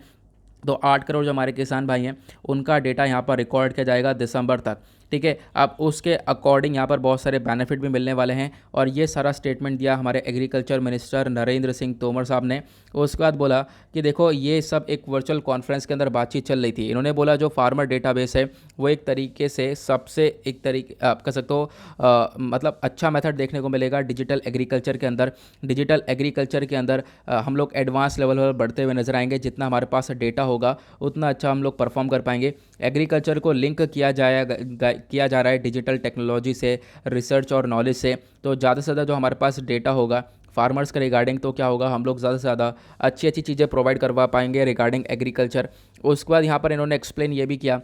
तो 8 करोड़ जो हमारे किसान भाई हैं उनका डेटा यहाँ पर रिकॉर्ड किया जाएगा दिसंबर तक, ठीक है। अब उसके अकॉर्डिंग यहाँ पर बहुत सारे बेनिफिट भी मिलने वाले हैं, और ये सारा स्टेटमेंट दिया हमारे एग्रीकल्चर मिनिस्टर नरेंद्र सिंह तोमर साहब ने। उसके बाद बोला कि देखो ये सब एक वर्चुअल कॉन्फ्रेंस के अंदर बातचीत चल रही थी। इन्होंने बोला जो फार्मर डेटाबेस है वो एक तरीके से सबसे एक तरीके आप कह सकते हो मतलब अच्छा मेथड देखने को मिलेगा डिजिटल एग्रीकल्चर के अंदर। डिजिटल एग्रीकल्चर के अंदर हम लोग एडवांस लेवल पर बढ़ते हुए नजर आएंगे। जितना हमारे पास डेटा होगा उतना अच्छा हम लोग परफॉर्म कर पाएंगे। एग्रीकल्चर को लिंक किया जा रहा है डिजिटल टेक्नोलॉजी से, रिसर्च और नॉलेज से। तो ज़्यादा से ज़्यादा जो हमारे पास डेटा होगा फार्मर्स के रिगार्डिंग, तो क्या होगा हम लोग ज़्यादा से ज़्यादा अच्छी अच्छी चीज़ें प्रोवाइड करवा पाएंगे रिगार्डिंग एग्रीकल्चर। उसके बाद यहाँ पर इन्होंने एक्सप्लेन ये भी किया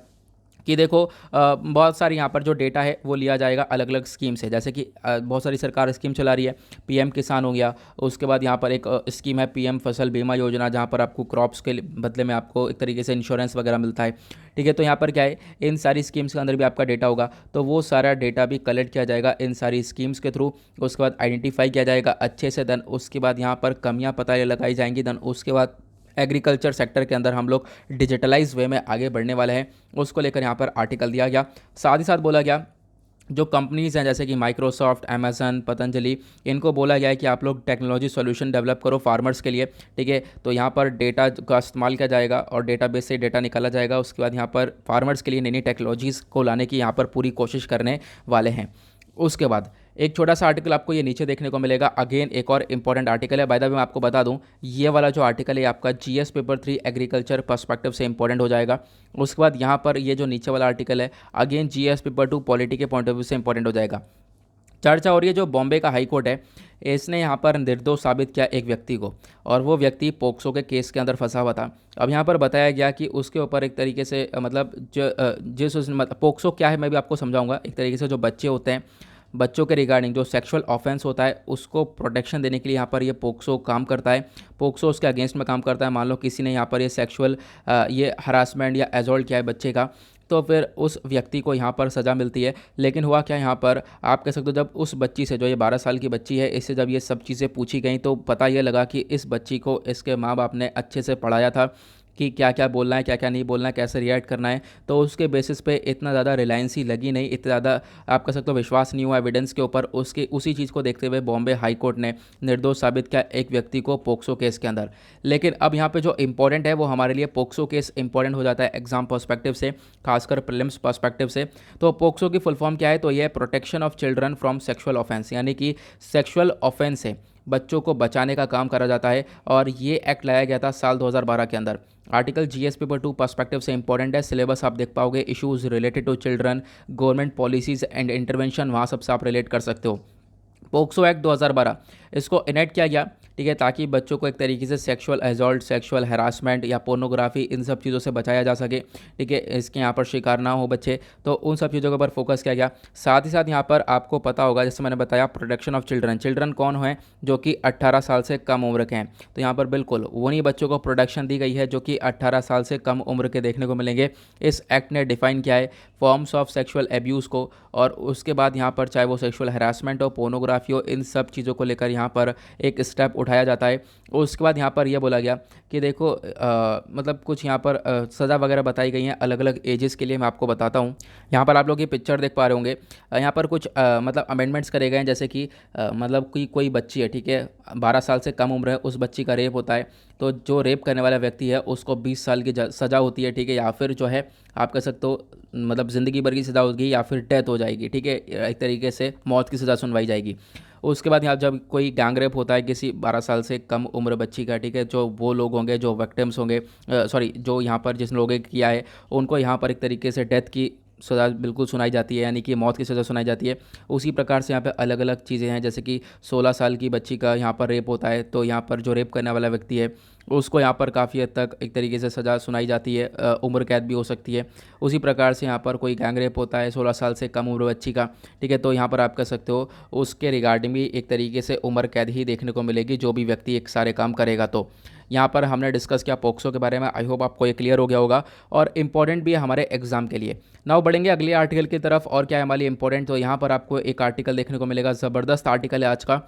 कि देखो बहुत सारी यहाँ पर जो डेटा है वो लिया जाएगा अलग अलग स्कीम से। जैसे कि बहुत सारी सरकार स्कीम चला रही है, पीएम किसान हो गया। उसके बाद यहाँ पर एक स्कीम है पीएम फसल बीमा योजना, जहाँ पर आपको क्रॉप्स के बदले में आपको एक तरीके से इंश्योरेंस वगैरह मिलता है, ठीक है। तो यहाँ पर क्या है इन सारी स्कीम्स के अंदर भी आपका डेटा होगा, तो वो सारा डेटा भी कलेक्ट किया जाएगा इन सारी स्कीम्स के थ्रू। उसके बाद आइडेंटिफाई किया जाएगा अच्छे से, देन उसके बाद यहाँ पर कमियाँ पता लगाई जाएंगी। देन उसके बाद एग्रीकल्चर सेक्टर के अंदर हम लोग डिजिटलाइज वे में आगे बढ़ने वाले हैं, उसको लेकर यहाँ पर आर्टिकल दिया गया। साथ ही साथ बोला गया जो कंपनीज़ हैं जैसे कि माइक्रोसॉफ्ट, अमेजन, पतंजलि, इनको बोला गया है कि आप लोग टेक्नोलॉजी सॉल्यूशन डेवलप करो फार्मर्स के लिए, ठीक है। तो यहाँ पर डेटा का इस्तेमाल किया जाएगा और डेटाबेस से डेटा निकाला जाएगा। उसके बाद यहाँ पर फार्मर्स के लिए नई नई टेक्नोलॉजीज़ को लाने की यहाँ पर पूरी कोशिश करने वाले हैं। उसके बाद एक छोटा सा आर्टिकल आपको ये नीचे देखने को मिलेगा। अगेन एक और इंपॉर्टेंट आर्टिकल है। बाय द वे मैं आपको बता दूं ये वाला जो आर्टिकल है आपका जीएस पेपर 3 एग्रीकल्चर पर्सपेक्टिव से इंपॉर्टेंट हो जाएगा। उसके बाद यहाँ पर ये जो नीचे वाला आर्टिकल है अगेन जीएस पेपर 2 पॉलिटी के पॉइंट ऑफ व्यू से इंपॉर्टेंट हो जाएगा। चर्चा हो रही है जो बॉम्बे का हाई कोर्ट है इसने यहाँ पर निर्दोष साबित किया एक व्यक्ति को, और वो व्यक्ति पोक्सो के केस के अंदर फंसा हुआ था। अब यहाँ पर बताया गया कि उसके ऊपर एक तरीके से मतलब जिस उसने पोक्सो क्या है मैं भी आपको समझाऊंगा। एक तरीके से जो बच्चे होते हैं, बच्चों के रिगार्डिंग जो सेक्सुअल ऑफेंस होता है उसको प्रोटेक्शन देने के लिए यहाँ पर ये पोक्सो काम करता है। पोक्सो उसके अगेंस्ट में काम करता है। मान लो किसी ने यहाँ पर ये सेक्सुअल ये हरासमेंट या एजॉल्ट किया है बच्चे का, तो फिर उस व्यक्ति को यहाँ पर सज़ा मिलती है। लेकिन हुआ क्या यहाँ पर आप कह सकते हो जब उस बच्ची से जो ये 12 साल की बच्ची है इससे जब ये सब चीज़ें पूछी गई तो पता ये लगा कि इस बच्ची को इसके माँ बाप ने अच्छे से पढ़ाया था कि क्या क्या बोलना है, क्या क्या नहीं बोलना है, कैसे रिएक्ट करना है। तो उसके बेसिस पे इतना ज़्यादा रिलायंस ही लगी नहीं, इतना ज़्यादा आप कह सकते हो विश्वास नहीं हुआ एविडेंस के ऊपर। उसके उसी चीज़ को देखते हुए बॉम्बे हाई कोर्ट ने निर्दोष साबित किया एक व्यक्ति को पोक्सो केस के अंदर। लेकिन अब यहाँ पे जो इंपॉर्टेंट है वो हमारे लिए पोक्सो केस इंपॉर्टेंट हो जाता है एग्जाम पर्सपेक्टिव से, खासकर प्रीलिम्स पर्सपेक्टिव से। तो पोक्सो की फुल फॉर्म क्या है, तो ये protection of children from sexual offence, यानी कि सेक्शुअल ऑफेंस से बच्चों को बचाने का काम करा जाता है। और ये एक्ट लाया गया था साल 2012 के अंदर। आर्टिकल जीएस पेपर 2 पर्सपेक्टिव से इंपॉर्टेंट है। सिलेबस आप देख पाओगे, issues related to children, government policies and intervention, वहाँ सबसे आप रिलेट कर सकते हो। पोक्सो एक्ट 2012 इसको इनेक्ट किया गया, ठीक है, ताकि बच्चों को एक तरीके से सेक्सुअल एजॉल्ट, सेक्सुअल हैरासमेंट या पोर्नोग्राफी इन सब चीज़ों से बचाया जा सके, ठीक है, इसके यहाँ पर शिकार ना हो बच्चे। तो उन सब चीज़ों के ऊपर फोकस किया गया। साथ ही साथ यहाँ पर आपको पता होगा जैसे मैंने बताया प्रोटेक्शन ऑफ चिल्ड्रन, चिल्ड्रन कौन हैं जो कि 18 साल से कम उम्र के हैं। तो यहाँ पर बिल्कुल उन्हीं बच्चों को प्रोटेक्शन दी गई है जो कि 18 साल से कम उम्र के देखने को मिलेंगे। इस एक्ट ने डिफाइन किया है फॉर्म्स ऑफ सेक्सुअल एब्यूज़ को, और उसके बाद यहाँ पर चाहे वो सेक्सुअल हैरासमेंट हो, पोर्नोग्राफी हो, इन सब चीज़ों को लेकर यहाँ पर एक स्टेप उठाया जाता है। उसके बाद यहाँ पर यह बोला गया कि देखो मतलब कुछ यहाँ पर सज़ा वगैरह बताई गई हैं अलग अलग एजेस के लिए। मैं आपको बताता हूँ, यहाँ पर आप लोग ये पिक्चर देख पा रहे होंगे। यहाँ पर कुछ मतलब अमेंडमेंट्स करे गए हैं, जैसे कि मतलब कि कोई बच्ची है, ठीक है, 12 साल से कम उम्र है, उस बच्ची का रेप होता है, तो जो रेप करने वाला व्यक्ति है उसको 20 साल की सज़ा होती है, ठीक है, या फिर जो है आप कह सकते हो मतलब ज़िंदगी भर की सज़ा होगी या फिर डेथ हो जाएगी, ठीक है, एक तरीके से मौत की सज़ा सुनवाई जाएगी। उसके बाद यहाँ जब कोई गैंग रेप होता है किसी 12 साल से कम उम्र बच्ची का, ठीक है, जो वो लोग होंगे जो विक्टिम्स होंगे, सॉरी जो यहाँ पर जिस लोगों ने किया है उनको यहाँ पर एक तरीके से डेथ की सज़ा बिल्कुल सुनाई जाती है, यानी कि मौत की सज़ा सुनाई जाती है। उसी प्रकार से यहाँ पे अलग अलग चीज़ें हैं, जैसे कि 16 साल की बच्ची का यहाँ पर रेप होता है, तो यहाँ पर जो रेप करने वाला व्यक्ति है उसको यहाँ पर काफ़ी हद तक एक तरीके से सज़ा सुनाई जाती है, उम्र कैद भी हो सकती है। उसी प्रकार से यहाँ पर कोई गैंग रेप होता है 16 साल से कम उम्र बच्ची का, ठीक है, तो यहाँ पर आप कह सकते हो उसके रिगार्डिंग भी एक तरीके से उम्र कैद ही देखने को मिलेगी, जो भी व्यक्ति एक सारे काम करेगा। तो यहाँ पर हमने डिस्कस किया पोक्सो के बारे में। आई होप आपको ये क्लियर हो गया होगा और इम्पॉर्टेंट भी है हमारे एग्जाम के लिए। नाउ बढ़ेंगे अगले आर्टिकल की तरफ, और क्या है हमारे इंपॉर्टेंट। तो यहाँ पर आपको एक आर्टिकल देखने को मिलेगा, ज़बरदस्त आर्टिकल है आज का।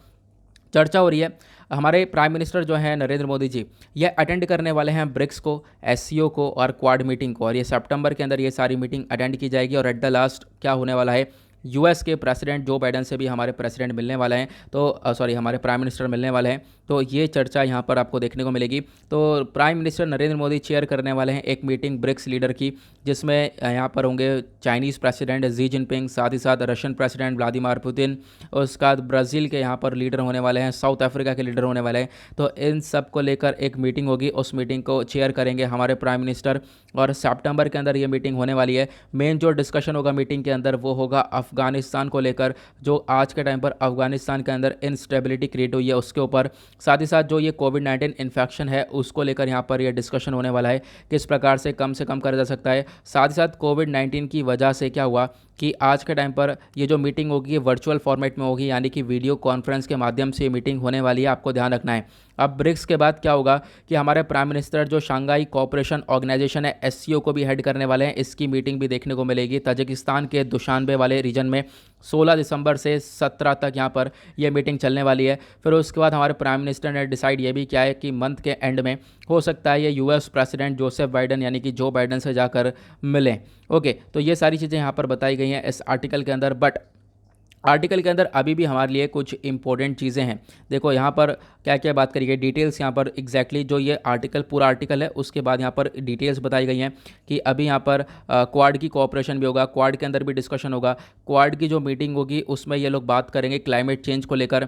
चर्चा हो रही है, हमारे प्राइम मिनिस्टर जो हैं नरेंद्र मोदी जी, ये अटेंड करने वाले हैं ब्रिक्स को, एससीओ को और क्वाड मीटिंग को, और ये सितंबर के अंदर ये सारी मीटिंग अटेंड की जाएगी। और एट द लास्ट क्या होने वाला है, यूएस के प्रेसिडेंट जो बाइडन से भी हमारे प्रेसिडेंट मिलने वाले हैं, तो सॉरी हमारे प्राइम मिनिस्टर मिलने वाले हैं, तो ये चर्चा यहाँ पर आपको देखने को मिलेगी। तो prime minister Narendra Modi chair करने वाले हैं एक मीटिंग ब्रिक्स लीडर की, जिसमें यहाँ पर होंगे चाइनीज़ प्रेसिडेंट जी जिनपिंग, साथ ही साथ रशियन प्रेसिडेंट व्लादिमीर पुतिन, और उसके बाद ब्राज़ील के यहाँ पर लीडर होने वाले हैं, साउथ अफ्रीका के लीडर होने वाले हैं। तो इन सब को लेकर एक मीटिंग होगी, उस मीटिंग को चेयर करेंगे हमारे प्राइम मिनिस्टर, और सितंबर के अंदर ये मीटिंग होने वाली है। मेन जो डिस्कशन होगा मीटिंग के अंदर वो होगा अफगानिस्तान को लेकर, जो आज के टाइम पर अफगानिस्तान के अंदर इंस्टेबिलिटी क्रिएट हुई है उसके ऊपर, साथ ही साथ जो ये कोविड-19 इन्फेक्शन है उसको लेकर यहाँ पर ये डिस्कशन होने वाला है, किस प्रकार से कम करा जा सकता है। साथ ही साथ कोविड-19 की वजह से क्या हुआ कि आज के टाइम पर ये जो मीटिंग होगी ये वर्चुअल फॉर्मेट में होगी, यानी कि वीडियो कॉन्फ्रेंस के माध्यम से ये मीटिंग होने वाली है, आपको ध्यान रखना है। अब ब्रिक्स के बाद क्या होगा कि हमारे प्राइम मिनिस्टर जो शंघाई कोऑपरेशन ऑर्गेनाइजेशन है एससीओ को भी हेड करने वाले हैं, इसकी मीटिंग भी देखने को मिलेगी ताजिकिस्तान के दुशानबे वाले रीजन में 16 दिसंबर से 17 तक यहाँ पर यह मीटिंग चलने वाली है। फिर उसके बाद हमारे प्राइम मिनिस्टर ने डिसाइड ये भी किया है कि मंथ के एंड में हो सकता है ये यूएस प्रेसिडेंट जोसेफ बाइडन यानी कि जो बाइडन से जाकर मिलें। ओके, तो ये सारी चीज़ें यहाँ पर बताई गई हैं इस आर्टिकल के अंदर, बट आर्टिकल के अंदर अभी भी हमारे लिए कुछ इंपॉर्टेंट चीज़ें हैं। देखो यहाँ पर क्या क्या बात करी गई, डिटेल्स यहाँ पर एग्जैक्टली जो ये आर्टिकल पूरा आर्टिकल है उसके बाद यहाँ पर डिटेल्स बताई गई हैं कि अभी यहाँ पर क्वाड की कोऑपरेशन भी होगा, क्वाड के अंदर भी डिस्कशन होगा। क्वाड की जो मीटिंग होगी उसमें ये लोग बात करेंगे क्लाइमेट चेंज को लेकर,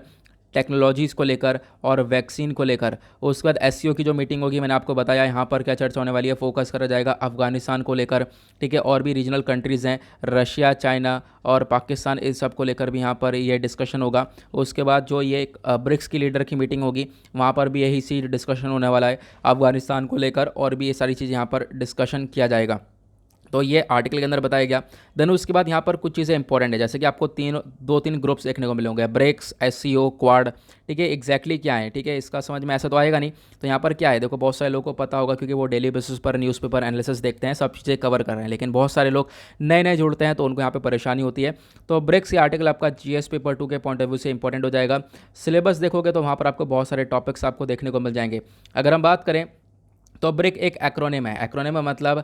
टेक्नोलॉजीज़ को लेकर और वैक्सीन को लेकर। उसके बाद एससीओ की जो मीटिंग होगी मैंने आपको बताया यहाँ पर क्या चर्चा होने वाली है, फोकस करा जाएगा अफगानिस्तान को लेकर, ठीक है, और भी रीजनल कंट्रीज़ हैं रशिया, चाइना और पाकिस्तान, इस सब को लेकर भी यहाँ पर ये डिस्कशन होगा। उसके बाद जो ये ब्रिक्स की लीडर की मीटिंग होगी वहाँ पर भी यही सी डिस्कशन होने वाला है अफगानिस्तान को लेकर, और भी ये सारी चीज़ें यहाँ पर डिस्कशन किया जाएगा। तो ये आर्टिकल के अंदर बताया गया। देन उसके बाद यहाँ पर कुछ चीज़ें इंपॉर्टेंट है, जैसे कि आपको दो तीन ग्रुप्स देखने को मिलेंगे, ब्रिक्स, एससीओ, क्वाड, ठीक है, एग्जैक्टली क्या है, ठीक है, इसका समझ में ऐसा तो आएगा नहीं। तो यहाँ पर क्या है, देखो बहुत सारे लोगों को पता होगा क्योंकि वो डेली बेसिस पर न्यूज़पेपर एनालिसिस देखते हैं, सब चीज़ें कवर कर रहे हैं, लेकिन बहुत सारे लोग नए नए जुड़ते हैं तो उनको यहाँ पर परेशानी होती है। तो ब्रिक्स ये आर्टिकल आपका जीएस पेपर 2 के पॉइंट ऑफ व्यू से इंपॉर्टेंट हो जाएगा। सिलेबस देखोगे तो वहाँ पर आपको बहुत सारे टॉपिक्स आपको देखने को मिल जाएंगे। अगर हम बात करें तो ब्रिक एक एक्रोनिम है, एक्रोनिम मतलब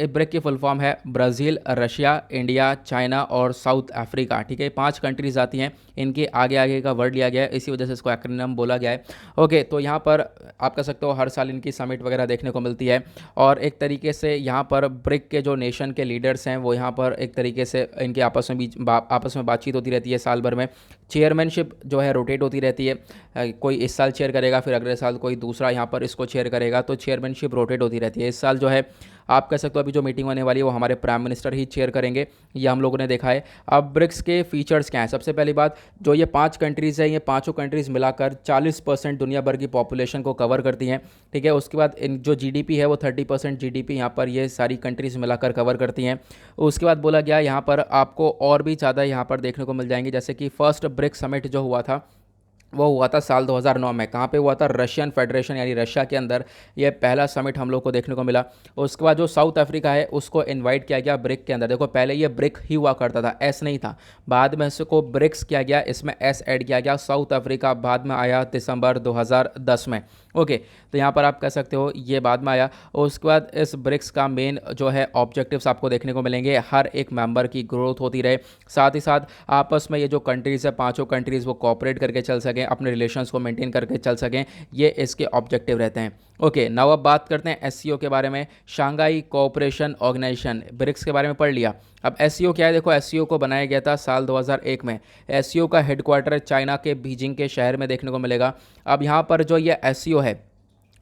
ब्रिक की फुल फॉर्म है ब्राज़ील, रशिया, इंडिया, चाइना और साउथ अफ्रीका, ठीक है, 5 कंट्रीज़ आती हैं, इनके आगे आगे का वर्ड लिया गया है, इसी वजह से इसको एक्रोनिम बोला गया है। ओके, तो यहाँ पर आप कह सकते हो हर साल इनकी समिट वगैरह देखने को मिलती है, और एक तरीके से यहाँ पर ब्रिक के जो नेशन के लीडर्स हैं वो यहाँ पर एक तरीके से इनके आपस में बातचीत होती रहती है साल भर में। चेयरमैनशिप जो है रोटेट होती रहती है, कोई इस साल चेयर करेगा फिर अगले साल कोई दूसरा यहाँ पर इसको चेयर करेगा, तो चेयरमैनशिप रोटेट होती रहती है। इस साल जो है आप कह सकते हो अभी जो मीटिंग होने वाली है वो हमारे प्राइम मिनिस्टर ही चेयर करेंगे, ये हम लोगों ने देखा है। अब ब्रिक्स के फीचर्स क्या हैं, सबसे पहली बात जो ये 5 कंट्रीज़ हैं, ये पाँचों कंट्रीज़ मिलाकर 40% दुनिया भर की पॉपुलेशन को कवर करती हैं, ठीक है। उसके बाद इन जो जीडीपी है वो 30% जीडीपी यहाँ पर ये सारी कंट्रीज़ मिलाकर कवर करती हैं। उसके बाद बोला गया यहाँ पर आपको और भी ज़्यादा यहाँ पर देखने को मिल जाएंगे, जैसे कि फर्स्ट ब्रिक्स समिट जो हुआ था वो हुआ था साल 2009 में, कहाँ पे हुआ था, रशियन फेडरेशन यानी रशिया के अंदर ये पहला समिट हम लोग को देखने को मिला। उसके बाद जो साउथ अफ्रीका है उसको इनवाइट किया गया ब्रिक के अंदर। देखो पहले ये ब्रिक ही हुआ करता था, एस नहीं था, बाद में इसको ब्रिक्स किया गया, इसमें एस ऐड किया गया। साउथ अफ्रीका बाद में आया दिसंबर 2010 में। ओके, तो यहाँ पर आप कह सकते हो ये बाद में आया। उसके बाद इस ब्रिक्स का मेन जो है ऑब्जेक्टिव्स आपको देखने को मिलेंगे, हर एक मेंबर की ग्रोथ होती रहे, साथ ही साथ आपस में ये जो कंट्रीज़ है पांचों कंट्रीज़ वो कोऑपरेट करके चल सकें, अपने रिलेशंस को मेंटेन करके चल सकें, ये इसके ऑब्जेक्टिव रहते हैं। ओके, नाउ अब बात करते हैं एससीओ के बारे में, शंघाई कोऑपरेशन ऑर्गेनाइजेशन, ब्रिक्स के बारे में पढ़ लिया। अब एससीओ क्या है, देखो एससीओ को बनाया गया था साल 2001 में। एससीओ का हेडक्वार्टर चाइना के बीजिंग के शहर में देखने को मिलेगा। अब यहाँ पर जो ये एससीओ है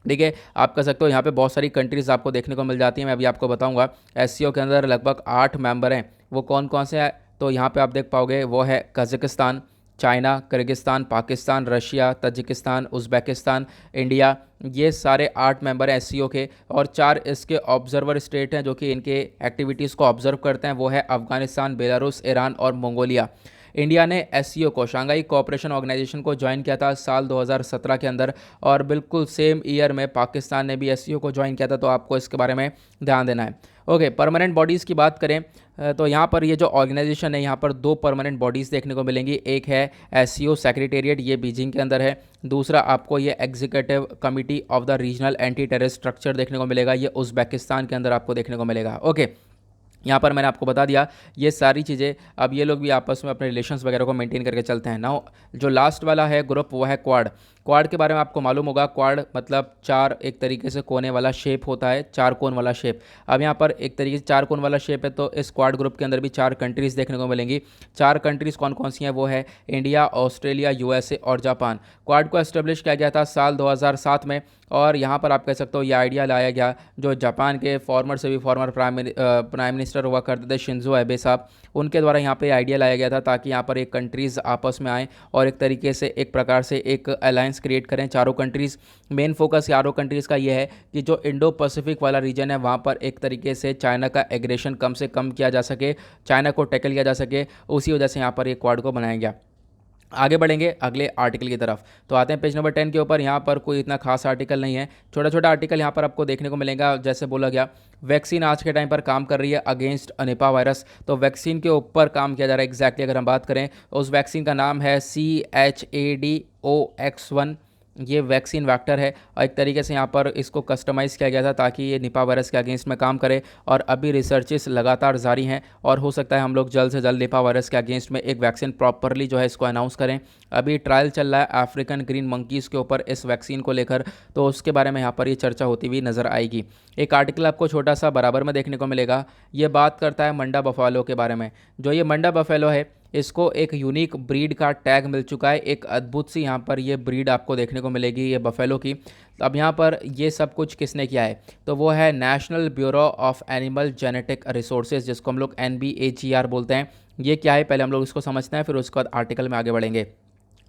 ठीक है। आप कह सकते हो यहाँ पे बहुत सारी कंट्रीज़ आपको देखने को मिल जाती हैं, मैं अभी आपको बताऊँगा। एससीओ के अंदर लगभग 8 मेंबर हैं, वो कौन कौन से हैं? तो यहाँ पे आप देख पाओगे, वो है Kazakhstan, China, Kyrgyzstan, Pakistan, Russia, Tajikistan, Uzbekistan, India. ये सारे 8 मेंबर हैं एससीओ के। और 4 इसके ऑब्जर्वर स्टेट हैं जो कि इनके एक्टिविटीज़ को ऑब्जर्व करते हैं, वो है अफगानिस्तान, बेलारूस, ईरान और मंगोलिया। इंडिया ने एससीओ को, शांघाई कोऑपरेशन ऑर्गेनाइजेशन को ज्वाइन किया था साल 2017 के अंदर, और बिल्कुल सेम ईयर में पाकिस्तान ने भी एससीओ को ज्वाइन किया था, तो आपको इसके बारे में ध्यान देना है। ओके, परमानेंट बॉडीज़ की बात करें तो यहाँ पर ये जो ऑर्गेनाइजेशन है, यहाँ पर 2 परमानेंट बॉडीज़ देखने को मिलेंगी। एक है एससीओ सेक्रेटेरिएट, ये बीजिंग के अंदर है। दूसरा आपको ये executive committee of the regional anti terrorist structure देखने को मिलेगा, ये उज़्बेकिस्तान के अंदर आपको देखने को मिलेगा। ओके, यहाँ पर मैंने आपको बता दिया ये सारी चीज़ें। अब ये लोग भी आपस में अपने रिलेशंस वगैरह को मेंटेन करके चलते हैं। नाउ जो लास्ट वाला है ग्रुप, वो है क्वाड। क्वाड के बारे में आपको मालूम होगा, क्वाड मतलब 4 एक तरीके से कोने वाला शेप होता है, 4 कोन वाला शेप। अब यहाँ पर एक तरीके से 4 कोन वाला शेप है, तो इस क्वाड ग्रुप के अंदर भी 4 कंट्रीज़ देखने को मिलेंगी। 4 कंट्रीज़ कौन कौन सी हैं? वो है इंडिया, ऑस्ट्रेलिया, यूएसए और जापान। क्वाड को एस्टेब्लिश किया गया था साल 2007 में, और यहाँ पर आप कह सकते हो ये आइडिया लाया गया जो जापान के फॉर्मर से भी फॉर्मर प्राइम मिनिस्टर हुआ करते थे, शिंजो एबे साहब, उनके द्वारा यहाँ पे आइडिया लाया गया था, ताकि यहाँ पर एक कंट्रीज़ आपस में आएँ और एक तरीके से एक प्रकार से एक अलायंस क्रिएट करें चारों कंट्रीज़। मेन फोकस चारों कंट्रीज़ का ये है कि जो इंडो पैसिफिक वाला रीजन है, वहाँ पर एक तरीके से चाइना का एग्रेशन कम से कम किया जा सके, चाइना को टैकल किया जा सके। उसी वजह से यहाँ पर एक क्वाड को बनाया गया। आगे बढ़ेंगे अगले आर्टिकल की तरफ, तो आते हैं पेज नंबर 10 के ऊपर। यहाँ पर कोई इतना खास आर्टिकल नहीं है, छोटा छोटा आर्टिकल यहाँ पर आपको देखने को मिलेगा। जैसे बोला गया, वैक्सीन आज के टाइम पर काम कर रही है अगेंस्ट निपा वायरस, तो वैक्सीन के ऊपर काम किया जा रहा है। एग्जैक्टली अगर हम बात करें, उस वैक्सीन का नाम है CHAdOx1। ये वैक्सीन वेक्टर है, और एक तरीके से यहाँ पर इसको कस्टमाइज़ किया गया था ताकि ये निपा वायरस के अगेंस्ट में काम करे। और अभी रिसर्चेस लगातार जारी हैं, और हो सकता है हम लोग जल्द से जल्द निपा वायरस के अगेंस्ट में एक वैक्सीन प्रॉपरली जो है इसको अनाउंस करें। अभी ट्रायल चल रहा है अफ्रीकन ग्रीन मंकीज़ के ऊपर इस वैक्सीन को लेकर, तो उसके बारे में यहाँ पर ये चर्चा होती हुई नज़र आएगी। एक आर्टिकल आपको छोटा सा बराबर में देखने को मिलेगा, ये बात करता है मंडा बफेलो के बारे में। जो ये मंडा बफेलो है, इसको एक यूनिक ब्रीड का टैग मिल चुका है। एक अद्भुत सी यहाँ पर ये ब्रीड आपको देखने को मिलेगी ये बफेलो की। अब यहाँ पर ये सब कुछ किसने किया है? तो वो है national bureau of animal genetic resources, जिसको हम लोग NBAGR बोलते हैं। ये क्या है पहले हम लोग इसको समझते हैं, फिर उसके बाद आर्टिकल में आगे बढ़ेंगे।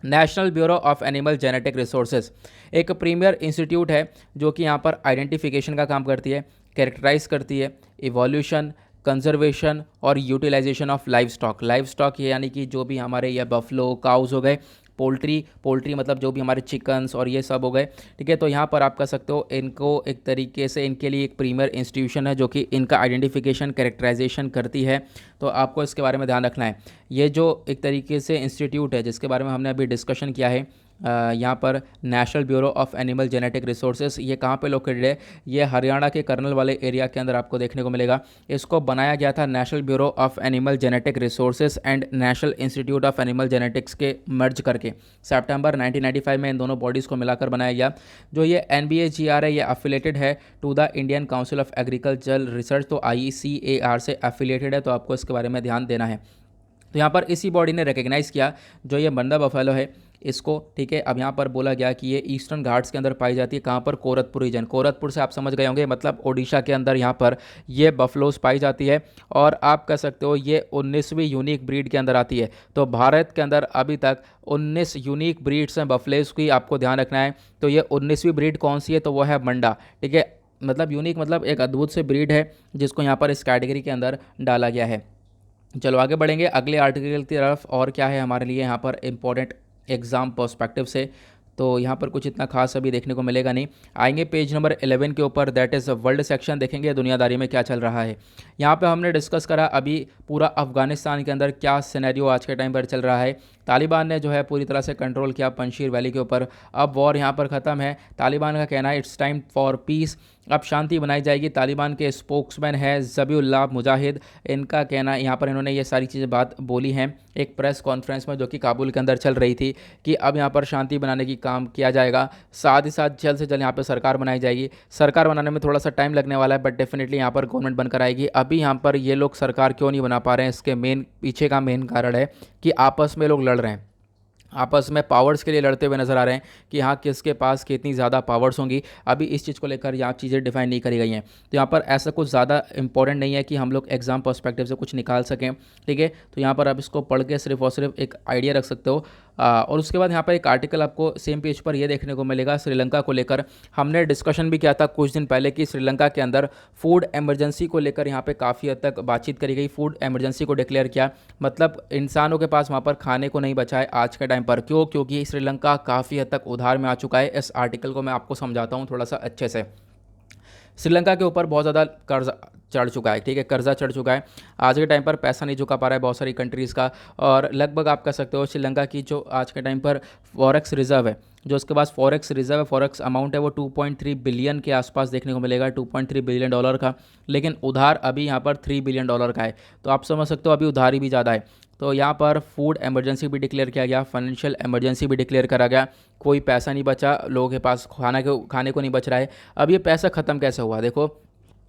National bureau of animal genetic resources एक प्रीमियर इंस्टीट्यूट है जो कि यहाँ पर आइडेंटिफिकेशन का काम करती है, कैरेक्टराइज करती है, इवोल्यूशन, कंजर्वेशन और यूटिलाइजेशन ऑफ लाइव स्टॉक यानी कि जो भी हमारे ये बफलो, काउज हो गए, पोल्ट्री मतलब जो भी हमारे चिकन्स और ये सब हो गए। ठीक है, तो यहाँ पर आप कह सकते हो इनको एक तरीके से इनके लिए एक प्रीमियर इंस्टीट्यूशन है जो कि इनका आइडेंटिफिकेशन, कैरेक्टराइजेशन करती है। तो आपको इसके बारे में ध्यान रखना है। ये जो एक तरीके से इंस्टीट्यूट है जिसके बारे में हमने अभी डिस्कशन किया है, यहाँ पर national bureau of animal genetic resources, ये कहाँ पे लोकेटेड है? ये हरियाणा के कर्नल वाले एरिया के अंदर आपको देखने को मिलेगा। इसको बनाया गया था national bureau of animal genetic resources and national institute of animal genetics के मर्ज करके सितंबर 1995 में इन दोनों बॉडीज़ को मिलाकर बनाया गया। जो ये NBAGR है, ये अफिलेटेड है to the Indian council of agricultural research, तो ICAR से एफिलेटेड है, तो आपको इसके बारे में ध्यान देना है। तो यहाँ पर इसी बॉडी ने रिकग्नाइज़ किया जो ये मंडा बफेलो है इसको। ठीक है, अब यहाँ पर बोला गया कि ये ईस्टर्न घाट्स के अंदर पाई जाती है। कहाँ पर? कोरतपुर रीजन। कोरतपुर से आप समझ गए होंगे, मतलब ओडिशा के अंदर यहाँ पर ये बफलोस पाई जाती है, और आप कह सकते हो ये 19वीं यूनिक ब्रीड के अंदर आती है। तो भारत के अंदर अभी तक 19 यूनिक ब्रीड्स हैं बफलेस की, आपको ध्यान रखना है। तो ये 19वीं ब्रीड कौन सी है? तो वो है मंडा। ठीक है, मतलब यूनिक मतलब एक अद्भुत से ब्रीड है जिसको यहाँ पर इस कैटेगरी के अंदर डाला गया है। चलो आगे बढ़ेंगे अगले आर्टिकल की तरफ। और क्या है हमारे लिए यहाँ पर इम्पोर्टेंट एग्ज़ाम पर्सपेक्टिव से? तो यहाँ पर कुछ इतना खास अभी देखने को मिलेगा नहीं। आएंगे पेज नंबर 11 के ऊपर, दैट इज़ वर्ल्ड सेक्शन, देखेंगे दुनियादारी में क्या चल रहा है। यहाँ पे हमने डिस्कस करा अभी पूरा अफगानिस्तान के अंदर क्या सिनेरियो आज के टाइम पर चल रहा है। तालिबान ने जो है पूरी तरह से कंट्रोल किया पंजशीर वैली के ऊपर। अब वॉर यहाँ पर ख़त्म है। तालिबान का कहना है इट्स टाइम फॉर पीस, अब शांति बनाई जाएगी। तालिबान के स्पोक्समैन है ज़बीउल्लाह मुजाहिद, इनका कहना यहाँ पर, इन्होंने ये सारी चीज़ें बात बोली हैं एक प्रेस कॉन्फ्रेंस में जो कि काबुल के अंदर चल रही थी, कि अब यहाँ पर शांति बनाने की काम किया जाएगा, साथ ही साथ जल्द से जल्द यहाँ पर सरकार बनाई जाएगी। सरकार बनाने में थोड़ा सा टाइम लगने वाला है, बट डेफिनेटली यहाँ पर गवर्नमेंट बनकर आएगी। अभी यहाँ पर ये लोग सरकार क्यों नहीं बना पा रहे हैं, इसके पीछे का मेन कारण है कि आपस में लोग लड़ रहे हैं। आपस में पावर्स के लिए लड़ते हुए नजर आ रहे हैं कि हाँ किसके पास कितनी ज़्यादा पावर्स होंगी। अभी इस चीज़ को लेकर यहाँ चीज़ें डिफाइन नहीं करी गई हैं, तो यहाँ पर ऐसा कुछ ज़्यादा इंपॉर्टेंट नहीं है कि हम लोग एग्जाम पर्सपेक्टिव से कुछ निकाल सकें। ठीक है, तो यहाँ पर आप इसको पढ़ के सिर्फ और सिर्फ एक आइडिया रख सकते हो। और उसके बाद यहाँ पर एक आर्टिकल आपको सेम पेज पर ये देखने को मिलेगा श्रीलंका को लेकर। हमने डिस्कशन भी किया था कुछ दिन पहले कि श्रीलंका के अंदर फूड इमरजेंसी को लेकर यहाँ पे काफ़ी हद तक बातचीत करी गई, फूड इमरजेंसी को डिक्लेयर किया, मतलब इंसानों के पास वहाँ पर खाने को नहीं बचा है आज के टाइम पर। क्यों? क्योंकि श्रीलंका काफ़ी हद तक उधार में आ चुका है। इस आर्टिकल को मैं आपको समझाता हूँ थोड़ा सा अच्छे से। श्रीलंका के ऊपर बहुत ज़्यादा कर्ज चढ़ चुका है, ठीक है, कर्जा चढ़ चुका है। आज के टाइम पर पैसा नहीं चुका पा रहा है बहुत सारी कंट्रीज़ का, और लगभग आप कह सकते हो श्रीलंका की जो आज के टाइम पर फॉरेक्स रिजर्व है, जो उसके पास फॉरेक्स रिजर्व है, फॉरेक्स अमाउंट है, वो 2.3 बिलियन के आसपास देखने को मिलेगा, 2.3 बिलियन डॉलर का। लेकिन उधार अभी यहाँ पर 3 बिलियन डॉलर का है, तो आप समझ सकते हो अभी उधारी भी ज़्यादा है। तो यहाँ पर फूड इमरजेंसी भी डिक्लेयर किया गया, फाइनेंशियल इमरजेंसी भी डिक्लेयर करा गया। कोई पैसा नहीं बचा, लोगों के पास खाने को नहीं बच रहा है। अब ये पैसा ख़त्म कैसे हुआ? देखो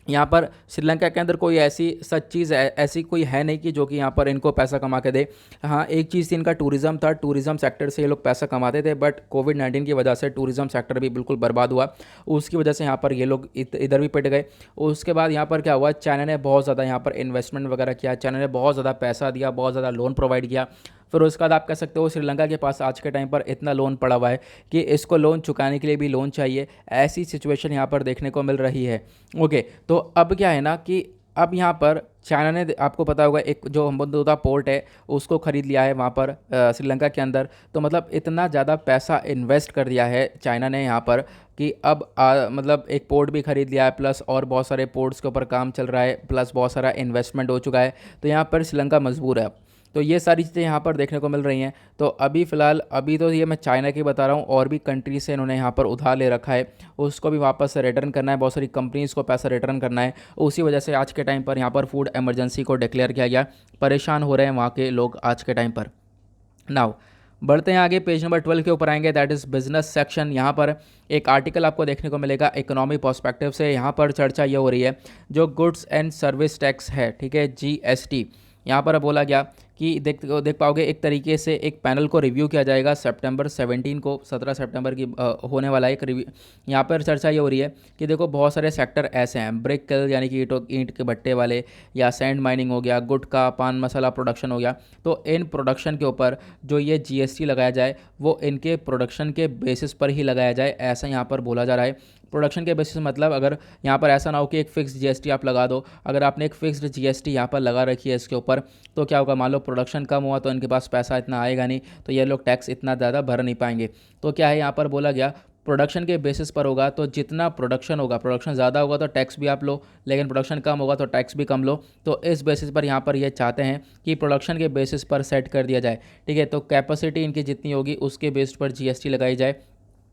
यहाँ पर श्रीलंका के अंदर कोई ऐसी सच चीज़ ऐसी कोई है नहीं कि जो कि यहाँ पर इनको पैसा कमा के दे। हाँ, एक चीज़ थी, इनका टूरिज़्म था, टूरिज़्म सेक्टर से ये लोग पैसा कमाते थे, बट कोविड-19 की वजह से टूरिज़्म सेक्टर भी बिल्कुल बर्बाद हुआ। उसकी वजह से यहाँ पर ये लोग इधर भी पिट गए। उसके बाद यहाँ पर क्या हुआ, चाइना ने बहुत ज़्यादा यहाँ पर इन्वेस्टमेंट वगैरह किया, चाइना ने बहुत ज़्यादा पैसा दिया, बहुत ज़्यादा लोन प्रोवाइड किया। फिर उसके बाद आप कह सकते हो श्रीलंका के पास आज के टाइम पर इतना लोन पड़ा हुआ है कि इसको लोन चुकाने के लिए भी लोन चाहिए। ऐसी सिचुएशन यहाँ पर देखने को मिल रही है। ओके, तो अब क्या है ना कि अब यहाँ पर चाइना ने, आपको पता होगा, एक जो हम्बनतोटा पोर्ट है उसको ख़रीद लिया है वहाँ पर श्रीलंका के अंदर। तो मतलब इतना ज़्यादा पैसा इन्वेस्ट कर दिया है चाइना ने यहाँ पर कि अब मतलब एक पोर्ट भी ख़रीद लिया है, प्लस और बहुत सारे पोर्ट्स के ऊपर काम चल रहा है, प्लस बहुत सारा इन्वेस्टमेंट हो चुका है। तो यहाँ पर श्रीलंका मजबूर है अब। तो ये सारी चीज़ें यहाँ पर देखने को मिल रही हैं। तो अभी फ़िलहाल अभी तो ये मैं चाइना की बता रहा हूँ, और भी कंट्री से इन्होंने यहाँ पर उधार ले रखा है, उसको भी वापस से रिटर्न करना है, बहुत सारी कंपनीज़ को पैसा रिटर्न करना है। उसी वजह से आज के टाइम पर यहाँ पर फूड इमरजेंसी को डिक्लेयर किया गया। परेशान हो रहे हैं वहाँ के लोग आज के टाइम पर। नाउ बढ़ते हैं आगे, पेज नंबर 12 के ऊपर आएंगे, दैट इज़ बिजनेस सेक्शन। यहाँ पर एक आर्टिकल आपको देखने को मिलेगा इकोनॉमी पर्सपेक्टिव से। यहाँ पर चर्चा ये हो रही है जो गुड्स एंड सर्विस टैक्स है, ठीक है, जीएसटी। यहाँ पर बोला गया कि देख पाओगे एक तरीके से एक पैनल को रिव्यू किया जाएगा सितंबर 17 को, 17 सितंबर की होने वाला एक रिव्यू। यहाँ पर चर्चा ये हो रही है कि देखो बहुत सारे सेक्टर ऐसे हैं, ब्रिक किल यानी कि ईंट के भट्टे वाले, या सैंड माइनिंग हो गया, गुटखा पान मसाला प्रोडक्शन हो गया। तो इन प्रोडक्शन के ऊपर जो ये जीएसटी लगाया जाए वो इनके प्रोडक्शन के बेसिस पर ही लगाया जाए, ऐसा यहाँ पर बोला जा रहा है। प्रोडक्शन के बेसिस मतलब अगर यहाँ पर ऐसा ना हो कि एक फ़िक्स जीएसटी आप लगा दो। अगर आपने एक फ़िक्स्ड जीएसटी यहाँ पर लगा रखी है इसके ऊपर, तो क्या होगा, मान लो प्रोडक्शन कम हुआ तो इनके पास पैसा इतना आएगा नहीं, तो ये लोग टैक्स इतना ज़्यादा भर नहीं पाएंगे। तो क्या है, यहाँ पर बोला गया प्रोडक्शन के बेसिस पर होगा, तो जितना प्रोडक्शन होगा, प्रोडक्शन ज़्यादा होगा तो टैक्स भी आप लो, लेकिन प्रोडक्शन कम होगा तो टैक्स भी कम लो। तो इस बेसिस पर यहाँ पर ये चाहते हैं कि प्रोडक्शन के बेसिस पर सेट कर दिया जाए, ठीक है। तो कैपेसिटी इनकी जितनी होगी उसके बेस पर जीएसटी लगाई जाए,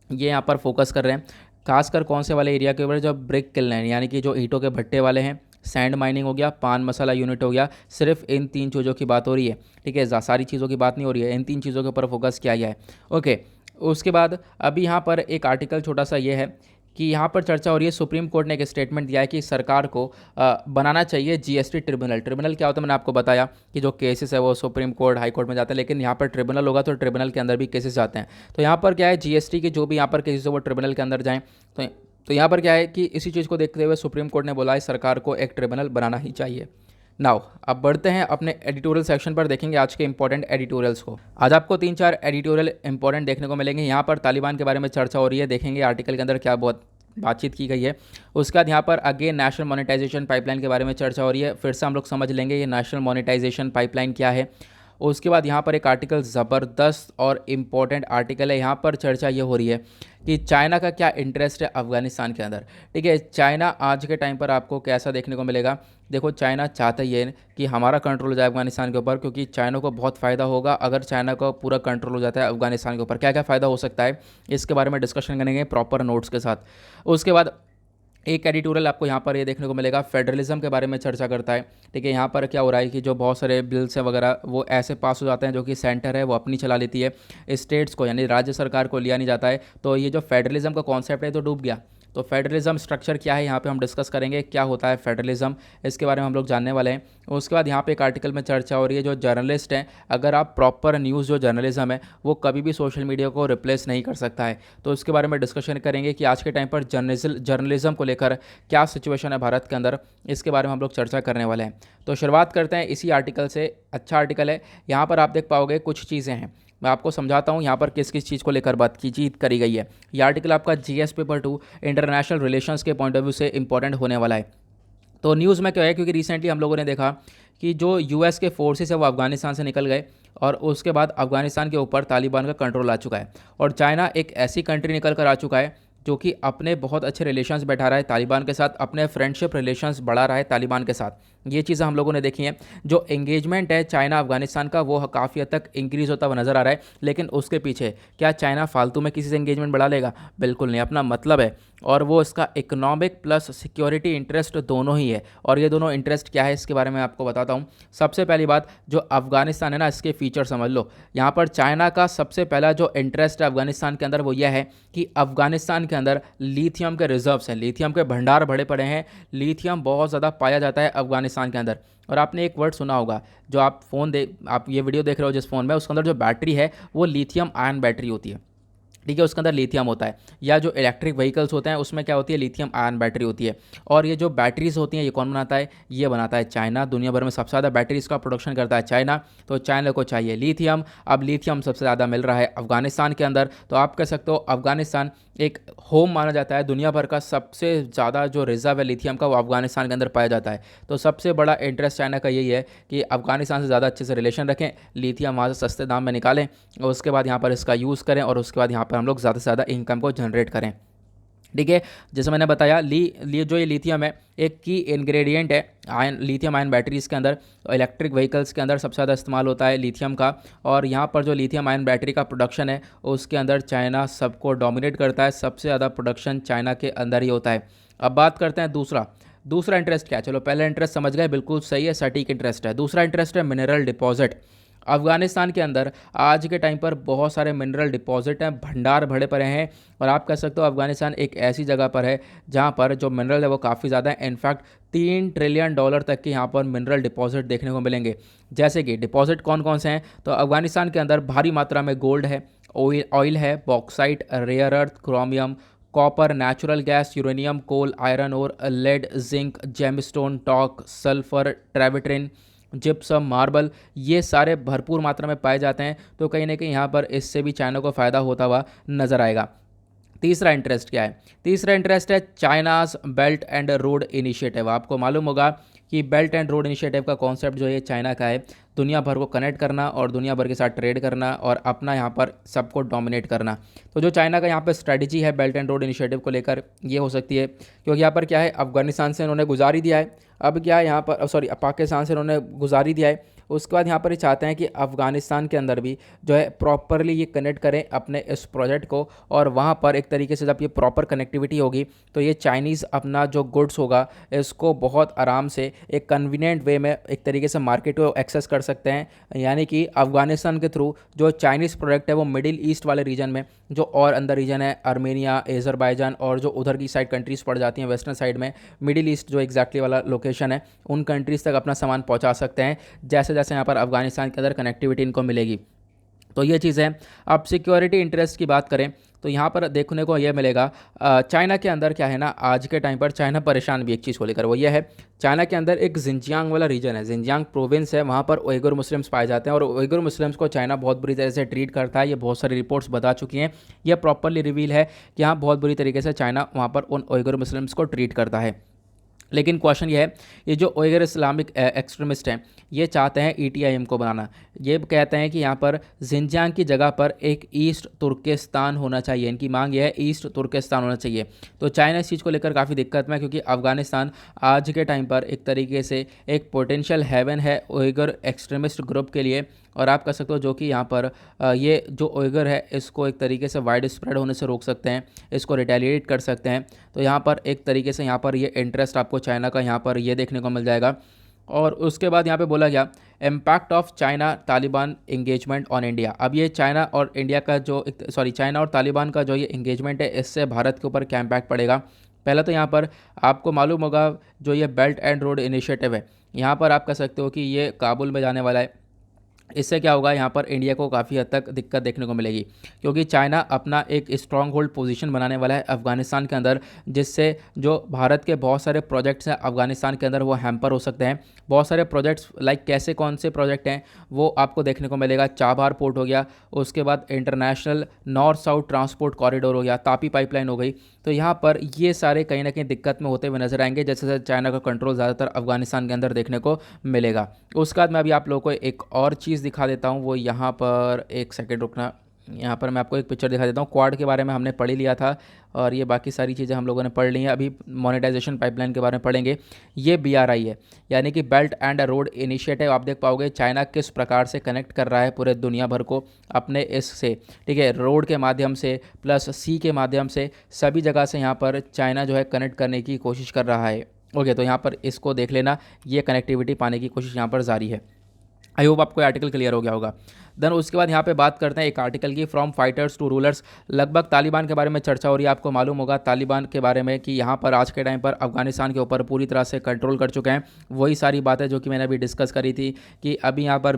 ये यहाँ पर फोकस कर रहे हैं। खासकर कौन से वाले एरिया के ऊपर, जो ब्रिक किल हैं यानी कि जो ईंटों के भट्टे वाले हैं, सैंड माइनिंग हो गया, पान मसाला यूनिट हो गया, सिर्फ इन 3 चीज़ों की बात हो रही है, ठीक है, सारी चीज़ों की बात नहीं हो रही है, इन 3 चीज़ों के ऊपर फोकस किया गया है। ओके, उसके बाद अभी यहाँ पर एक आर्टिकल छोटा सा ये है कि यहाँ पर चर्चा हो रही है, सुप्रीम कोर्ट ने एक स्टेटमेंट दिया है कि सरकार को बनाना चाहिए जीएसटी ट्रिब्यूनल। ट्रिब्यूनल क्या होता है, मैंने आपको बताया कि जो केसेस है वो सुप्रीम कोर्ट हाई कोर्ट में जाते हैं, लेकिन यहाँ पर ट्रिब्यूनल होगा तो ट्रिब्यूनल के अंदर भी केसेस जाते हैं। तो यहाँ पर क्या है, जीएसटी के जो भी यहाँ पर केसेस है वो ट्रिब्यूनल के अंदर जाएँ। तो यहाँ पर क्या है कि इसी चीज़ को देखते हुए सुप्रीम कोर्ट ने बोला है सरकार को एक ट्रिब्यूनल बनाना ही चाहिए। नाउ अब बढ़ते हैं अपने एडिटोरियल सेक्शन पर, देखेंगे आज के इंपॉर्टेंट एडिटोरियल्स को। आज आपको 3-4 एडिटोरियल इंपॉर्टेंट देखने को मिलेंगे। यहाँ पर तालिबान के बारे में चर्चा हो रही है, देखेंगे आर्टिकल के अंदर क्या बहुत बातचीत की गई है। उसके बाद यहाँ पर अगेन नेशनल मोनेटाइजेशन पाइपलाइन के बारे में चर्चा हो रही है, फिर से हम लोग समझ लेंगे ये नेशनल मोनेटाइजेशन पाइपलाइन क्या है। उसके बाद यहाँ पर एक आर्टिकल ज़बरदस्त और इम्पॉर्टेंट आर्टिकल है, यहाँ पर चर्चा ये हो रही है कि चाइना का क्या इंटरेस्ट है अफ़गानिस्तान के अंदर, ठीक है। चाइना आज के टाइम पर आपको कैसा देखने को मिलेगा, देखो चाइना चाहता ही है कि हमारा कंट्रोल हो जाए अफगानिस्तान के ऊपर, क्योंकि चाइना को बहुत फ़ायदा होगा अगर चाइना का पूरा कंट्रोल हो जाता है अफगानिस्तान के ऊपर। क्या क्या फ़ायदा हो सकता है इसके बारे में डिस्कशन करेंगे प्रॉपर नोट्स के साथ। उसके बाद एक एडिटोरियल आपको यहाँ पर ये देखने को मिलेगा, फेडरलिज्म के बारे में चर्चा करता है, ठीक है। यहाँ पर क्या हो रहा है कि जो बहुत सारे बिल्स हैं वगैरह वो ऐसे पास हो जाते हैं जो कि सेंटर है वो अपनी चला लेती है, स्टेट्स को यानी राज्य सरकार को लिया नहीं जाता है। तो ये जो फेडरलिज्म का कॉन्सेप्ट है तो डूब गया। तो फेडरलिज्म स्ट्रक्चर क्या है यहाँ पे हम डिस्कस करेंगे, क्या होता है फेडरलिज्म, इसके बारे में हम लोग जानने वाले हैं। उसके बाद यहाँ पे एक आर्टिकल में चर्चा हो रही है, जो जर्नलिस्ट हैं, अगर आप प्रॉपर न्यूज़ जो जर्नलिज्म है वो कभी भी सोशल मीडिया को रिप्लेस नहीं कर सकता है। तो इसके बारे में डिस्कशन करेंगे कि आज के टाइम पर जर्नलिज्म को लेकर क्या सिचुएशन है भारत के अंदर, इसके बारे में हम लोग चर्चा करने वाले हैं। तो शुरुआत करते हैं इसी आर्टिकल से। अच्छा आर्टिकल है, यहाँ पर आप देख पाओगे कुछ चीज़ें हैं, मैं आपको समझाता हूँ यहाँ पर किस किस चीज़ को लेकर बात की करी गई है। ये आर्टिकल आपका जीएस पेपर 2 इंटरनेशनल रिलेशंस के पॉइंट ऑफ व्यू से इंपॉर्टेंट होने वाला है। तो न्यूज़ में क्या है, क्योंकि रिसेंटली हम लोगों ने देखा कि जो यूएस के फोर्सेस है वो अफगानिस्तान से निकल गए और उसके बाद अफगानिस्तान के ऊपर तालिबान का कंट्रोल आ चुका है, और चाइना एक ऐसी कंट्री निकल कर आ चुका है जो कि अपने बहुत अच्छे रिलेशंस बैठा रहा है तालिबान के साथ, अपने फ्रेंडशिप रिलेशंस बढ़ा रहा है तालिबान के साथ। ये चीज़ें हम लोगों ने देखी हैं। जो एंगेजमेंट है चाइना अफगानिस्तान का वो काफ़ी हद तक इंक्रीज़ होता हुआ नज़र आ रहा है, लेकिन उसके पीछे क्या चाइना फालतू में किसी से एंगेजमेंट बढ़ा लेगा? बिल्कुल नहीं, अपना मतलब है, और वो इसका इकोनॉमिक प्लस सिक्योरिटी इंटरेस्ट दोनों ही है। और ये दोनों इंटरेस्ट क्या है इसके बारे में आपको बताता हूँ। सबसे पहली बात, जो अफगानिस्तान है ना, इसके फीचर समझ लो। यहाँ पर चाइना का सबसे पहला जो इंटरेस्ट है अफगानिस्तान के अंदर वो यह है कि अफगानिस्तान के अंदर लिथियम के रिजर्व्स हैं, लिथियम के भंडार भरे पड़े हैं, लिथियम बहुत ज़्यादा पाया जाता है अफगानिस्तान के अंदर। और आपने एक वर्ड सुना होगा, जो आप ये वीडियो देख रहे हो जिस फ़ोन में, उसके अंदर जो बैटरी है वो लिथियम आयन बैटरी होती है, ठीक है, उसके अंदर लिथियम होता है। या जो इलेक्ट्रिक व्हीकल्स होते हैं उसमें क्या होती है, लिथियम आयन बैटरी होती है। और ये जो बैटरीज होती हैं ये कौन बनाता है, ये बनाता है चाइना। दुनिया भर में सबसे ज़्यादा बैटरीज का प्रोडक्शन करता है चाइना, तो चाइना को चाहिए लिथियम। अब लिथियम सबसे ज़्यादा मिल रहा है अफगानिस्तान के अंदर, तो आप कह सकते हो अफगानिस्तान एक होम माना जाता है। दुनिया भर का सबसे ज़्यादा जो रिजर्व है लिथियम का वो अफगानिस्तान के अंदर पाया जाता है। तो सबसे बड़ा इंटरेस्ट चाइना का यही है कि अफगानिस्तान से ज़्यादा अच्छे से रिलेशन रखें, लिथियम वहाँ से सस्ते दाम में निकालें और उसके बाद यहाँ पर इसका यूज़ करें, और उसके बाद यहाँ पर हम लोग ज़्यादा से ज़्यादा इनकम को जनरेट करें, ठीक है। जैसे मैंने बताया जो ये लिथियम है एक की इंग्रेडिएंट है आयन, लिथियम आयन बैटरीज़ के अंदर, इलेक्ट्रिक व्हीकल्स के अंदर सबसे ज़्यादा इस्तेमाल होता है लिथियम का। और यहाँ पर जो लिथियम आयन बैटरी का प्रोडक्शन है उसके अंदर चाइना सबको डोमिनेट करता है, सबसे ज़्यादा प्रोडक्शन चाइना के अंदर ही होता है। अब बात करते हैं दूसरा इंटरेस्ट क्या है। चलो पहला इंटरेस्ट समझ गए, बिल्कुल सही है, सटीक इंटरेस्ट है। दूसरा इंटरेस्ट है मिनरल डिपॉजिट। अफगानिस्तान के अंदर आज के टाइम पर बहुत सारे मिनरल डिपॉजिट हैं, भंडार भरे पड़े हैं, और आप कह सकते हो अफगानिस्तान एक ऐसी जगह पर है जहां पर जो मिनरल है वो काफ़ी ज़्यादा है। इनफैक्ट $3 ट्रिलियन तक के यहाँ पर मिनरल डिपॉजिट देखने को मिलेंगे। जैसे कि डिपॉजिट कौन कौन से हैं, तो अफगानिस्तान के अंदर भारी मात्रा में गोल्ड है, ऑयल है, bauxite, rare earth, chromium, copper, natural gas, uranium, coal, iron और lead, zinc, gemstone, talc, sulphur, travertine, gypsum, marble, ये सारे भरपूर मात्रा में पाए जाते हैं। तो कहीं ना कहीं यहाँ पर इससे भी चाइना को फ़ायदा होता हुआ नज़र आएगा। तीसरा इंटरेस्ट क्या है, तीसरा इंटरेस्ट है China's belt and road initiative. आपको मालूम होगा कि बेल्ट एंड रोड इनिशिएटिव का कॉन्सेप्ट जो है चाइना का है, दुनिया भर को कनेक्ट करना और दुनिया भर के साथ ट्रेड करना और अपना यहाँ पर सबको डोमिनेट करना। तो जो चाइना का यहाँ पर स्ट्रेटजी है बेल्ट एंड रोड इनिशिएटिव को लेकर, ये हो सकती है, क्योंकि यहाँ पर क्या है, अफगानिस्तान से उन्होंने गुजारी दिया है, अब क्या है यहाँ पर पाकिस्तान से उन्होंने गुजारी दिया है, उसके बाद यहाँ पर ये चाहते हैं कि अफ़गानिस्तान के अंदर भी जो है प्रॉपरली ये कनेक्ट करें अपने इस प्रोजेक्ट को, और वहाँ पर एक तरीके से जब ये प्रॉपर कनेक्टिविटी होगी तो ये चाइनीज़ अपना जो गुड्स होगा इसको बहुत आराम से एक कन्वीनियंट वे में एक तरीके से मार्केट को एक्सेस कर सकते हैं। यानी कि अफ़गानिस्तान के थ्रू जो चाइनीज़ प्रोडक्ट है वो मिडिल ईस्ट वाले रीजन में, जो और अंदर रीजन है आर्मेनिया, अज़रबैजान और जो उधर की साइड कंट्रीज़ पड़ जाती हैं वेस्टर्न साइड में, मिडिल ईस्ट जो एग्जैक्टली वाला लोकेशन है, उन कंट्रीज़ तक अपना सामान पहुँचा सकते हैं जैसे जैसे यहाँ पर अफगानिस्तान के अंदर कनेक्टिविटी इनको मिलेगी। तो ये चीज़ है। अब सिक्योरिटी इंटरेस्ट की बात करें तो यहाँ पर देखने को यह मिलेगा, चाइना के अंदर क्या है ना, आज के टाइम पर चाइना परेशान भी एक चीज़ को लेकर, वो ये है, चाइना के अंदर एक जिनजियांग वाला रीजन है, जिनजियांग प्रोविंस है, वहाँ पर उइगर मुस्लिम्स पाए जाते हैं और उइगर मुस्लिम्स को चाइना बहुत बुरी तरह से ट्रीट करता है। ये बहुत सारी रिपोर्ट्स बता चुकी हैं, यह प्रॉपरली रिवील है कि यहाँ बहुत बुरी तरीके से चाइना वहाँ पर उन उइगर मुस्लिम्स को ट्रीट करता है। लेकिन क्वेश्चन ये है, ये जो उइगर इस्लामिक एक्सट्रीमिस्ट हैं ये चाहते हैं ETIM को बनाना। ये कहते हैं कि यहाँ पर जिनजियांग की जगह पर एक ईस्ट तुर्किस्तान होना चाहिए, इनकी मांग ये है ईस्ट तुर्किस्तान होना चाहिए। तो चाइना इस चीज़ को लेकर काफ़ी दिक्कत में, क्योंकि अफगानिस्तान आज के टाइम पर एक तरीके से एक पोटेंशियल हेवन है उइगर एक्सट्रीमिस्ट ग्रुप के लिए, और आप कह सकते हो जो कि यहाँ पर ये जो उइगर है इसको एक तरीके से वाइड स्प्रेड होने से रोक सकते हैं, इसको रिटेलिएट कर सकते हैं। तो यहाँ पर एक तरीके से यहाँ पर ये इंटरेस्ट आपको चाइना का यहाँ पर ये देखने को मिल जाएगा। और उसके बाद यहाँ पे बोला गया impact of China Taliban engagement on India. अब ये चाइना और इंडिया का जो चाइना और तालिबान का जो ये इंगेजमेंट है, इससे भारत के ऊपर क्या इम्पैक्ट पड़ेगा। पहले तो यहाँ पर आपको मालूम होगा जो ये बेल्ट एंड रोड इनिशिएटिव है, यहाँ पर आप कह सकते हो कि ये काबुल में जाने वाला है। इससे क्या होगा, यहाँ पर इंडिया को काफ़ी हद तक दिक्कत देखने को मिलेगी, क्योंकि चाइना अपना एक स्ट्रॉन्ग होल्ड पोजीशन बनाने वाला है अफगानिस्तान के अंदर, जिससे जो भारत के बहुत सारे प्रोजेक्ट्स हैं अफगानिस्तान के अंदर वो हैम्पर हो सकते हैं। बहुत सारे प्रोजेक्ट्स लाइक कैसे कौन से प्रोजेक्ट हैं वो आपको देखने को मिलेगा। चाबहार पोर्ट हो गया, उसके बाद international north south transport corridor हो गया, तापी पाइपलाइन हो गई। तो यहाँ पर ये सारे कहीं ना कहीं दिक्कत में होते हुए नजर आएंगे, जैसे जैसे चाइना का कंट्रोल ज़्यादातर अफगानिस्तान के अंदर देखने को मिलेगा। उसके बाद मैं अभी आप लोगों को एक और चीज़ दिखा देता हूँ, वो यहाँ पर एक सेकेंड रुकना। यहाँ पर मैं आपको एक पिक्चर दिखा देता हूँ। क्वाड के बारे में हमने पढ़ ही लिया था और ये बाकी सारी चीज़ें हम लोगों ने पढ़ ली हैं। अभी मोनेटाइजेशन पाइपलाइन के बारे में पढ़ेंगे। ये BRI है, यानी कि बेल्ट एंड रोड इनिशिएटिव। आप देख पाओगे चाइना किस प्रकार से कनेक्ट कर रहा है पूरे दुनिया भर को अपने इससे, ठीक है, रोड के माध्यम से प्लस सी के माध्यम से, सभी जगह से यहाँ पर चाइना जो है कनेक्ट करने की कोशिश कर रहा है। ओके, तो यहाँ पर इसको देख लेना, ये कनेक्टिविटी पाने की कोशिश यहाँ पर जारी है। आई होप आपको आर्टिकल क्लियर हो गया होगा। देन उसके बाद यहाँ पे बात करते हैं एक आर्टिकल की, फ्रॉम फाइटर्स टू रूलर्स। लगभग तालिबान के बारे में चर्चा हो रही है। आपको मालूम होगा तालिबान के बारे में कि यहाँ पर आज के टाइम पर अफगानिस्तान के ऊपर पूरी तरह से कंट्रोल कर चुके हैं। वही सारी बातें जो कि मैंने अभी डिस्कस करी थी कि अभी यहाँ पर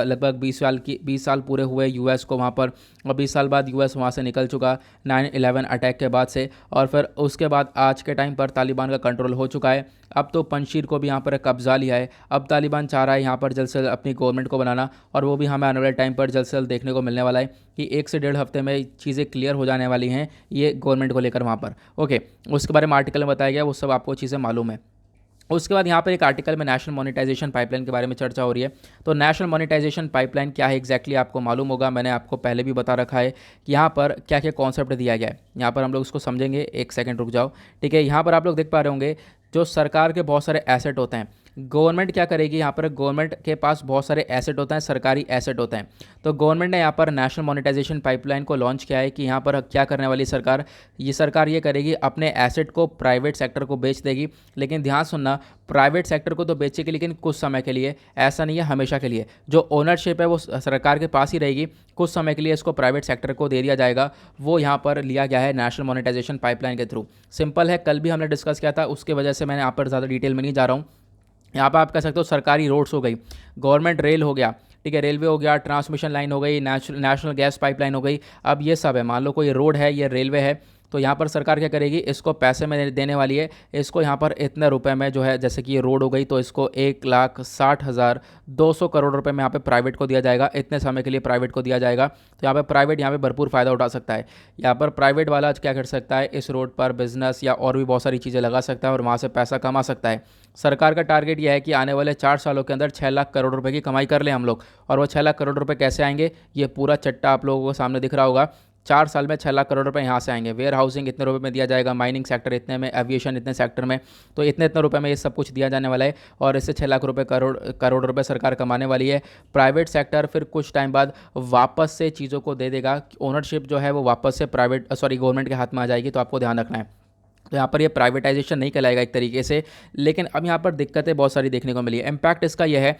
लगभग 20 साल पूरे हुए यूएस को वहाँ पर, और 20 साल बाद यूएस वहाँ से निकल चुका 9/11 अटैक के बाद से, और फिर उसके बाद आज के टाइम पर तालिबान का कंट्रोल हो चुका है। अब तो पंजशीर को भी यहाँ पर कब्जा लिया है। अब तालिबान चाह रहा है यहाँ पर जल्द से जल्द अपनी गवर्नमेंट को बनाना, और वो भी हमें आने वाले टाइम पर जल्द से जल्द देखने को मिलने वाला है कि 1 से 1.5 हफ्ते में चीज़ें क्लियर हो जाने वाली हैं ये गवर्नमेंट को लेकर वहाँ पर। ओके, उसके बारे में आर्टिकल में बताया गया, वो सब आपको चीज़ें मालूम है। उसके बाद यहाँ पर एक आर्टिकल में नेशनल मोनेटाइजेशन पाइपलाइन के बारे में चर्चा हो रही है। तो नेशनल मोनेटाइजेशन पाइपलाइन क्या है एग्जैक्टली आपको मालूम होगा, मैंने आपको पहले भी बता रखा है कि यहाँ पर क्या क्या कॉन्सेप्ट दिया गया है। यहाँ पर हम लोग उसको समझेंगे, एक सेकंड रुक जाओ, ठीक है। यहाँ पर आप लोग देख पा रहे होंगे जो सरकार के बहुत सारे एसेट होते हैं, गवर्नमेंट क्या करेगी, यहाँ पर गवर्नमेंट के पास बहुत सारे एसेट होते हैं, सरकारी एसेट होते हैं। तो गवर्नमेंट ने यहाँ पर नेशनल मोनेटाइजेशन पाइपलाइन को लॉन्च किया है कि यहाँ पर क्या करने वाली सरकार ये करेगी, अपने एसेट को प्राइवेट सेक्टर को बेच देगी। लेकिन ध्यान सुनना, प्राइवेट सेक्टर को तो बेचेगी लेकिन कुछ समय के लिए, ऐसा नहीं है हमेशा के लिए। जो ओनरशिप है वो सरकार के पास ही रहेगी, कुछ समय के लिए इसको प्राइवेट सेक्टर को दे दिया जाएगा। वो यहाँ पर लिया गया है नेशनल मोनेटाइजेशन पाइपलाइन के थ्रू। सिंपल है, कल भी हमने डिस्कस किया था, उसके वजह से मैंने यहाँ पर ज़्यादा डिटेल में नहीं जा रहा हूँ। यहाँ पर आप कह सकते हो सरकारी रोड्स हो गई, गवर्नमेंट रेल हो गया, ठीक है, रेलवे हो गया, ट्रांसमिशन लाइन हो गई, नेशनल गैस पाइपलाइन हो गई। अब ये सब है, मान लो कोई रोड है, ये रेलवे है, तो यहाँ पर सरकार क्या करेगी, इसको पैसे में देने वाली है। इसको यहाँ पर इतने रुपए में जो है, जैसे कि ये रोड हो गई तो इसको 1,60,200 करोड़ रुपए में यहाँ पे प्राइवेट को दिया जाएगा, इतने समय के लिए प्राइवेट को दिया जाएगा। तो यहाँ पे प्राइवेट यहाँ पे भरपूर फ़ायदा उठा सकता है। यहाँ पर प्राइवेट वाला क्या कर सकता है, इस रोड पर बिजनेस या और भी बहुत सारी चीज़ें लगा सकता है और वहाँ से पैसा कमा सकता है। सरकार का टारगेट यह है कि आने वाले 4 सालों के अंदर 6 लाख करोड़ रुपए की कमाई कर लें हम लोग। और वो 6 लाख करोड़ रुपए कैसे आएंगे, ये पूरा चट्टा आप लोगों को सामने दिख रहा होगा। 4 साल में 6 लाख करोड़ रुपए यहाँ से आएंगे। वेयर हाउसिंग इतने रुपए में दिया जाएगा, माइनिंग सेक्टर इतने में, एविएशन इतने सेक्टर में, तो इतने इतने रुपए में ये सब कुछ दिया जाने वाला है। और इससे 6 लाख रुपए करोड़ रुपए सरकार कमाने वाली है। प्राइवेट सेक्टर फिर कुछ टाइम बाद वापस से चीज़ों को दे देगा, ओनरशिप जो है वो वापस से गवर्नमेंट के हाथ में आ जाएगी। तो आपको ध्यान रखना है। तो यहाँ पर ये प्राइवेटाइजेशन नहीं कहलाएगा एक तरीके से, लेकिन अब यहाँ पर दिक्कतें बहुत सारी देखने को मिली है। इम्पैक्ट इसका यह है,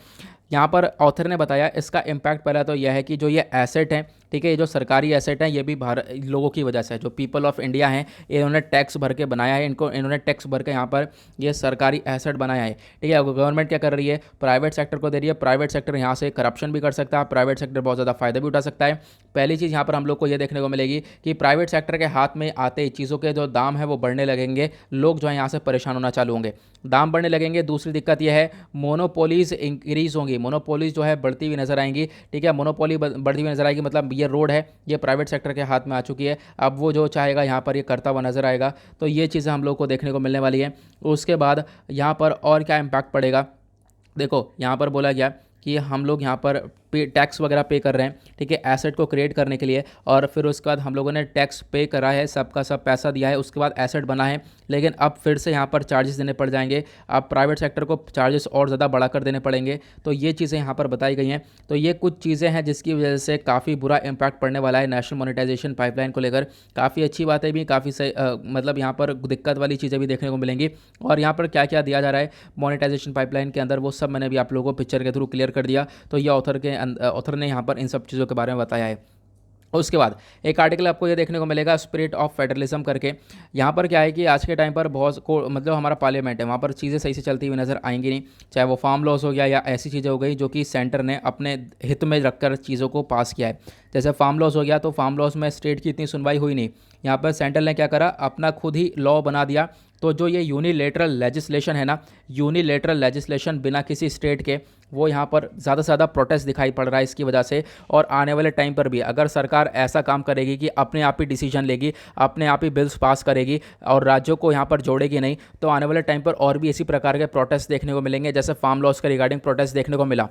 यहाँ पर ऑथर ने बताया इसका इम्पैक्ट पहला तो यह है कि जो ये एसेट हैं, ठीक है, ये जो सरकारी एसेट हैं ये भी भारत लोगों की वजह से है। जो पीपल ऑफ इंडिया हैं इन्होंने टैक्स भर के बनाया है, इन्होंने टैक्स भर के यहाँ पर ये सरकारी एसेट बनाया है, ठीक है। गवर्नमेंट क्या कर रही है, प्राइवेट सेक्टर को दे रही है। प्राइवेट सेक्टर यहाँ से करप्शन भी कर सकता है, प्राइवेट सेक्टर बहुत ज़्यादा फायदा भी उठा सकता है। पहली चीज़ यहाँ पर हम लोग को ये देखने को मिलेगी कि प्राइवेट सेक्टर के हाथ में आते ही चीज़ों के जो दाम है वो बढ़ने लगेंगे, लोग जो है यहाँ से परेशान होना चालू होंगे, दाम बढ़ने लगेंगे। दूसरी दिक्कत यह है मोनोपोलीज इंक्रीज होंगी, मोनोपोलीज जो है बढ़ती हुई नजर आएंगी, ठीक है। मोनोपोली बढ़ती हुई नजर आएगी, मतलब ये रोड है ये प्राइवेट सेक्टर के हाथ में आ चुकी है, अब वो जो चाहेगा यहाँ पर ये करता हुआ नजर आएगा। तो ये चीज़ें हम लोग को देखने को मिलने वाली है। उसके बाद यहाँ पर और क्या इम्पैक्ट पड़ेगा, देखो यहाँ पर बोला गया कि हम लोग यहाँ पर टैक्स वगैरह पे कर रहे हैं, ठीक है, एसेट को क्रिएट करने के लिए, और फिर उसके बाद हम लोगों ने टैक्स पे करा है, सबका सब पैसा दिया है, उसके बाद एसेट बना है, लेकिन अब फिर से यहाँ पर चार्जेस देने पड़ जाएंगे, अब प्राइवेट सेक्टर को चार्जेस और ज़्यादा बढ़ाकर देने पड़ेंगे। तो ये चीज़ें यहाँ पर बताई गई हैं। तो ये कुछ चीज़ें हैं जिसकी वजह से काफ़ी बुरा इम्पैक्ट पड़ने वाला है नेशनल मोनेटाइजेशन पाइपलाइन को लेकर। काफ़ी अच्छी बातें भी, काफ़ी सही मतलब यहाँ पर दिक्कत वाली चीज़ें भी देखने को मिलेंगी। और यहाँ पर क्या क्या दिया जा रहा है मोनेटाइजेशन पाइपलाइन के अंदर, वो सब मैंने भी आप लोगों को पिक्चर के थ्रू क्लियर कर दिया। तो ये ऑथर ने यहाँ पर इन सब चीज़ों के बारे में बताया है। उसके बाद एक आर्टिकल आपको ये देखने को मिलेगा स्पिरिट ऑफ फेडरलिज्म करके। यहाँ पर क्या है कि आज के टाइम पर बहुत को मतलब हमारा पार्लियामेंट है, वहाँ पर चीज़ें सही से चलती हुई नज़र आएंगी नहीं, चाहे वो फार्म लॉस हो गया या ऐसी चीज़ें हो गई जो कि सेंटर ने अपने हित में रखकर चीज़ों को पास किया है। जैसे फार्म लॉस हो गया, तो फार्म लॉस में स्टेट की इतनी सुनवाई हुई नहीं, यहाँ पर सेंटर ने क्या करा, अपना खुद ही लॉ बना दिया। तो जो ये यूनिलेटरल लेजिस्लेशन है ना, यूनिलेटरल लेजिस्लेशन बिना किसी स्टेट के, वो यहाँ पर ज़्यादा से ज़्यादा प्रोटेस्ट दिखाई पड़ रहा है इसकी वजह से। और आने वाले टाइम पर भी अगर सरकार ऐसा काम करेगी कि अपने आप ही डिसीजन लेगी, अपने आप ही बिल्स पास करेगी और राज्यों को यहाँ पर जोड़ेगी नहीं, तो आने वाले टाइम पर और भी इसी प्रकार के प्रोटेस्ट देखने को मिलेंगे, जैसे फार्म लॉस के रिगार्डिंग प्रोटेस्ट देखने को मिला।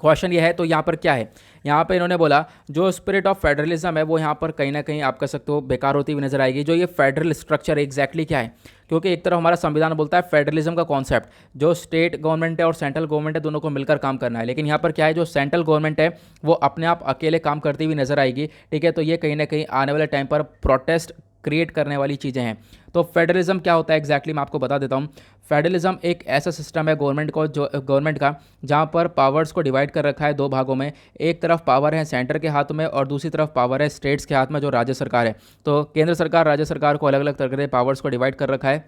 क्वेश्चन ये है, तो यहाँ पर क्या है, यहाँ पर इन्होंने बोला जो स्पिरिट ऑफ फेडरलिज्म है वो यहाँ पर कहीं ना कहीं आप कह सकते हो बेकार होती हुई नजर आएगी। जो ये फेडरल स्ट्रक्चर है एग्जैक्टली क्या है, क्योंकि एक तरफ हमारा संविधान बोलता है फेडरलिज्म का कॉन्सेप्ट, जो स्टेट गवर्नमेंट है और सेंट्रल गवर्नमेंट है दोनों को मिलकर काम करना है। लेकिन यहाँ पर क्या है, जो सेंट्रल गवर्नमेंट है वो अपने आप अकेले काम करती हुई नजर आएगी, ठीक है। तो ये कहीं ना कहीं आने वाले टाइम पर प्रोटेस्ट क्रिएट करने वाली चीज़ें हैं। तो फेडरलिज्म क्या होता है एग्जैक्टली मैं आपको बता देता हूँ। फेडरलिज्म एक ऐसा सिस्टम है गवर्नमेंट का जहाँ पर पावर्स को डिवाइड कर रखा है दो भागों में। एक तरफ पावर है सेंटर के हाथ में और दूसरी तरफ पावर है स्टेट्स के हाथ में, जो राज्य सरकार है। तो केंद्र सरकार राज्य सरकार को अलग अलग तरह के पावर्स को डिवाइड कर रखा है।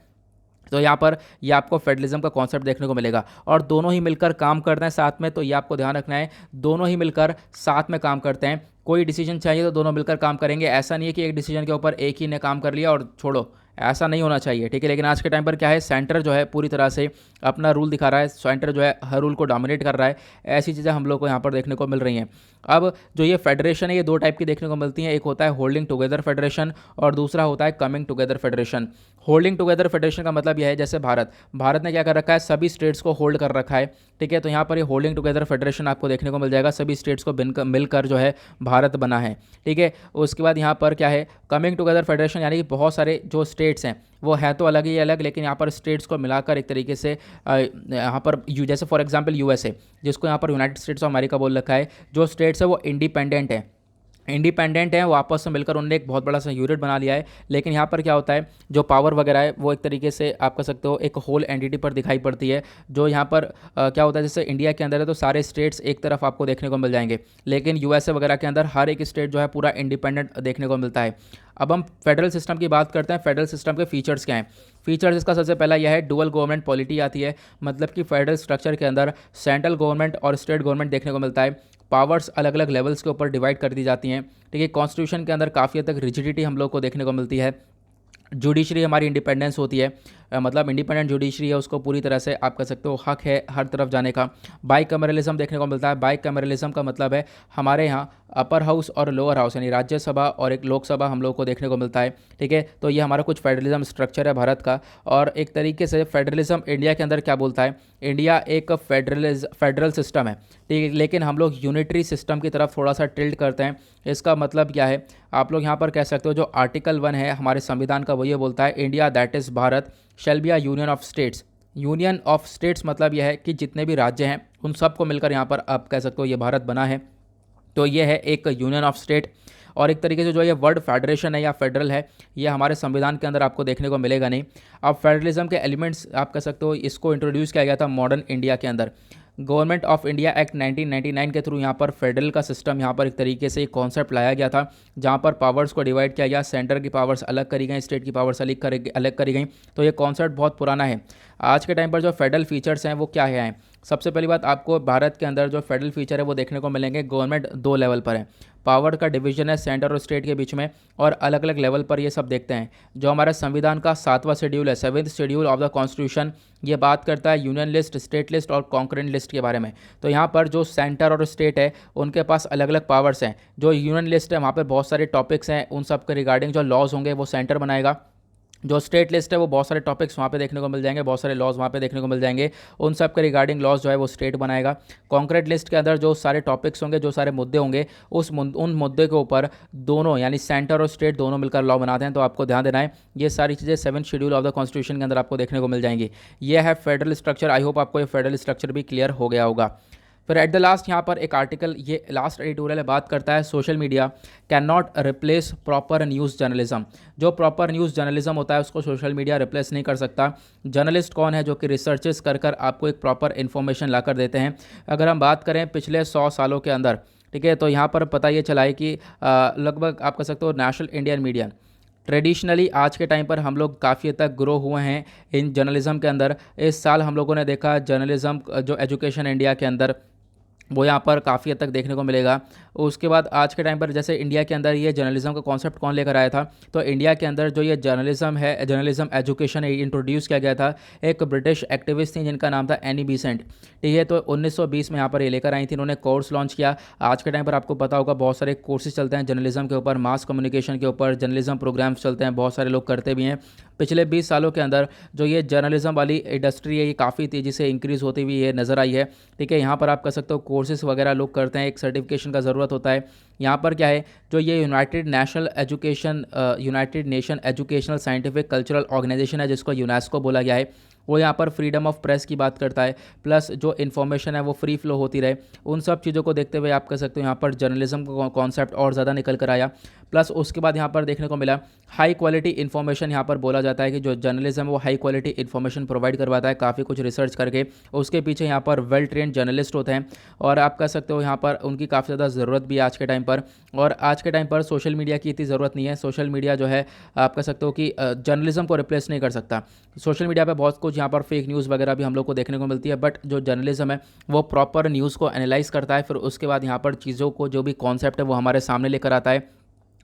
तो यहाँ पर ये आपको फेडरलिज्म का कॉन्सेप्ट देखने को मिलेगा और दोनों ही मिलकर काम करते हैं साथ में। तो ये आपको ध्यान रखना है, दोनों ही मिलकर साथ में काम करते हैं। कोई डिसीजन चाहिए तो दोनों मिलकर काम करेंगे, ऐसा नहीं है कि एक डिसीजन के ऊपर एक ही ने काम कर लिया और छोड़ो, ऐसा नहीं होना चाहिए, ठीक है। लेकिन आज के टाइम पर क्या है, सेंटर जो है पूरी तरह से अपना रूल दिखा रहा है, सेंटर जो है हर रूल को डोमिनेट कर रहा है। ऐसी चीज़ें हम लोग को यहाँ पर देखने को मिल रही हैं। अब जो ये फेडरेशन है ये दो टाइप की देखने को मिलती हैं, एक होता है होल्डिंग टुगेदर फेडरेशन और दूसरा होता है coming together federation. Holding together federation का मतलब यह है, जैसे भारत ने क्या कर रखा है, सभी स्टेट्स को होल्ड कर रखा है, ठीक है। तो यहाँ पर ये होल्डिंग टुगेदर फेडरेशन आपको देखने को मिल जाएगा, सभी स्टेट्स को मिलकर जो है भारत बना है, ठीक है। उसके बाद यहाँ पर क्या है, कमिंग टुगेदर फेडरेशन, यानी कि बहुत सारे जो स्टेट्स हैं वो है तो अलग ही अलग, लेकिन यहाँ पर स्टेट्स को मिलाकर एक तरीके से यहाँ पर जैसे फॉर एग्जांपल यूएसए, जिसको यहाँ पर यूनाइटेड स्टेट्स ऑफ अमेरिका बोल रखा है, जो स्टेट्स है वो इंडिपेंडेंट है, वो आपस में मिलकर उन्होंने एक बहुत बड़ा सा यूनिट बना लिया है। लेकिन यहाँ पर क्या होता है, जो पावर वगैरह है वो एक तरीके से आप कह सकते हो एक होल एंटिटी पर दिखाई पड़ती है। जो यहाँ पर क्या होता है, जैसे इंडिया के अंदर है तो सारे स्टेट्स एक तरफ आपको देखने को मिल जाएंगे, लेकिन यूएसए वगैरह के अंदर हर एक स्टेट जो है पूरा इंडिपेंडेंट देखने को मिलता है। अब हम फेडरल सिस्टम की बात करते हैं। फेडरल सिस्टम के फीचर्स क्या हैं? फीचर्स इसका सबसे पहला यह है, डुअल गवर्नमेंट पॉलिटी आती है, मतलब कि फेडरल स्ट्रक्चर के अंदर सेंट्रल गवर्नमेंट और स्टेट गवर्नमेंट देखने को मिलता है। पावर्स अलग अलग लेवल्स के ऊपर डिवाइड कर दी जाती हैं, ठीक है। कॉन्स्टिट्यूशन के अंदर काफ़ी हद तक रिजिडिटी हम लोग को देखने को मिलती है। जुडिशरी हमारी इंडिपेंडेंस होती है, मतलब इंडिपेंडेंट जुडिशरी है, उसको पूरी तरह से आप कह सकते हो हक है हर तरफ जाने का। बाइकैमरलिज्म देखने को मिलता है। बाइकैमरलिज्म का मतलब है हमारे यहाँ अपर हाउस और लोअर हाउस यानी राज्यसभा और एक लोकसभा हम लोग को देखने को मिलता है, ठीक है। तो ये हमारा कुछ फेडरलिज्म स्ट्रक्चर है भारत का। और एक तरीके से फेडरलिज्म इंडिया के अंदर क्या बोलता है, इंडिया एक फेडरल सिस्टम है, ठीक है, लेकिन हम लोग यूनिटरी सिस्टम की तरफ थोड़ा सा टिल्ट करते हैं। इसका मतलब क्या है, आप लोग यहाँ पर कह सकते हो जो आर्टिकल 1 है हमारे संविधान का वो ये बोलता है, India that is Bharat shall be a union of states. Union of states मतलब यह है कि जितने भी राज्य हैं उन सबको मिलकर यहाँ पर आप कह सकते हो ये भारत बना है। तो ये है एक यूनियन ऑफ स्टेट। और एक तरीके से जो ये वर्ड फेडरेशन है या फेडरल है, ये हमारे संविधान के अंदर आपको देखने को मिलेगा नहीं। अब फेडरलिज्म के एलिमेंट्स आप कह सकते हो इसको इंट्रोड्यूस किया गया था मॉडर्न इंडिया के अंदर। गवर्नमेंट ऑफ इंडिया एक्ट 1999 के थ्रू यहाँ पर फेडरल का सिस्टम यहाँ पर एक तरीके से एक कॉन्सेप्ट लाया गया था, जहाँ पर पावर्स को डिवाइड किया गया, सेंटर की पावर्स अलग करी गई, स्टेट की पावर्स अलग करी गई। तो ये कॉन्सेप्ट बहुत पुराना है। आज के टाइम पर जो फेडरल फीचर्स हैं वो क्या है? सबसे पहली बात, आपको भारत के अंदर जो फेडरल फीचर है वो देखने को मिलेंगे। गवर्नमेंट 2 लेवल पर है, पावर का डिवीजन है सेंटर और स्टेट के बीच में, और अलग अलग लेवल पर ये सब देखते हैं। जो हमारे संविधान का 7वां शेड्यूल है, 7th schedule of the constitution, ये बात करता है यूनियन लिस्ट, स्टेट लिस्ट और कॉन्करेंट लिस्ट के बारे में। तो यहाँ पर जो सेंटर और स्टेट है उनके पास अलग अलग पावर्स हैं। जो यूनियन लिस्ट है वहाँ पर बहुत सारे टॉपिक्स हैं, उन सब के रिगार्डिंग जो लॉज होंगे वो सेंटर बनाएगा। जो स्टेट लिस्ट है वो बहुत सारे टॉपिक्स वहाँ पे देखने को मिल जाएंगे, बहुत सारे लॉज वहाँ पे देखने को मिल जाएंगे। उन सब के रिगार्डिंग लॉज जो है वो स्टेट बनाएगा। कॉन्क्रीट लिस्ट के अंदर जो सारे टॉपिक्स होंगे, जो सारे मुद्दे होंगे, उन मुद्दे के ऊपर दोनों यानी सेंटर और स्टेट दोनों मिलकर लॉ बनाते हैं। तो आपको ध्यान देना है, ये सारी चीज़ें 7th schedule of the constitution के अंदर आपको देखने को मिल जाएंगी। ये है फेडरल स्ट्रक्चर। आई होप आपको ये फेडरल स्ट्रक्चर भी क्लियर हो गया होगा। फिर एट द लास्ट यहाँ पर एक आर्टिकल, ये लास्ट एडिटोरियल बात करता है social media can not replace proper news journalism. जो प्रॉपर न्यूज़ जर्नलिज्म होता है उसको सोशल मीडिया रिप्लेस नहीं कर सकता। जर्नलिस्ट कौन है? जो कि रिसर्चेस कर कर आपको एक प्रॉपर इन्फॉर्मेशन ला कर देते हैं। अगर हम बात करें पिछले 100 सालों के अंदर, ठीक है, तो यहाँ पर पता ये चला है कि लगभग आप कह सकते हो नेशनल इंडियन मीडिया ट्रेडिशनली आज के टाइम पर हम लोग काफ़ी हद तक ग्रो हुए हैं इन जर्नलिज्म के अंदर। इस साल हम लोगों ने देखा जर्नलिज्म जो एजुकेशन इंडिया के अंदर वो यहाँ पर काफ़ी हद तक देखने को मिलेगा। उसके बाद आज के टाइम पर जैसे इंडिया के अंदर ये जर्नलिज्म का कॉन्सेप्ट कौन लेकर आया था? तो इंडिया के अंदर जो ये जर्नलिज्म है, जर्नलिज्म एजुकेशन इंट्रोड्यूस किया गया था। एक ब्रिटिश एक्टिविस्ट थी जिनका नाम था एनी बेसेंट, ठीक है। तो 1920 में यहाँ पर ये लेकर आई थी, इन्होंने कोर्स लॉन्च किया। आज के टाइम पर आपको पता होगा बहुत सारे कोर्सेज चलते हैं जर्नलिज्म के ऊपर, मास कम्युनिकेशन के ऊपर, जर्नलिज्म प्रोग्राम्स चलते हैं, बहुत सारे लोग करते भी हैं। पिछले 20 सालों के अंदर जो ये जर्नलिज्म वाली इंडस्ट्री है ये काफ़ी तेज़ी से इंक्रीज़ होती हुई ये नज़र आई है, ठीक है। यहाँ पर आप कह सकते हो कोर्सेज वगैरह लोग करते हैं, एक सर्टिफिकेशन का ज़रूरत होता है। यहाँ पर क्या है, जो ये united nation educational scientific cultural organisation है जिसको यूनेस्को बोला गया है, वो यहाँ पर फ्रीडम ऑफ प्रेस की बात करता है, प्लस जो इन्फॉर्मेशन है वो फ्री फ्लो होती रहे। उन सब चीज़ों को देखते हुए आप कह सकते हो यहाँ पर जर्नलिज्म का कॉन्सेप्ट और ज़्यादा निकल कर आया। प्लस उसके बाद यहाँ पर देखने को मिला हाई क्वालिटी इन्फॉर्मेशन। यहाँ पर बोला जाता है कि जो जर्नलिज्म है वो हाई क्वालिटी इन्फॉर्मेशन प्रोवाइड करवाता है, काफ़ी कुछ रिसर्च करके। उसके पीछे यहाँ पर वेल ट्रेंड जर्नलिस्ट होते हैं और आप कह सकते हो यहाँ पर उनकी काफ़ी ज़्यादा ज़रूरत भी है आज के टाइम पर। और आज के टाइम पर सोशल मीडिया की इतनी ज़रूरत नहीं है। सोशल मीडिया जो है आप कह सकते हो कि जर्नलिज्म को रिप्लेस नहीं कर सकता। सोशल मीडिया पे बहुत कुछ यहाँ पर फेक न्यूज़ वगैरह भी हम लोग को देखने को मिलती है, बट जो जर्नलिज्म है वो प्रॉपर न्यूज़ को एनालाइज करता है, फिर उसके बाद यहाँ पर चीज़ों को जो भी कॉन्सेप्ट है वो हमारे सामने लेकर आता है।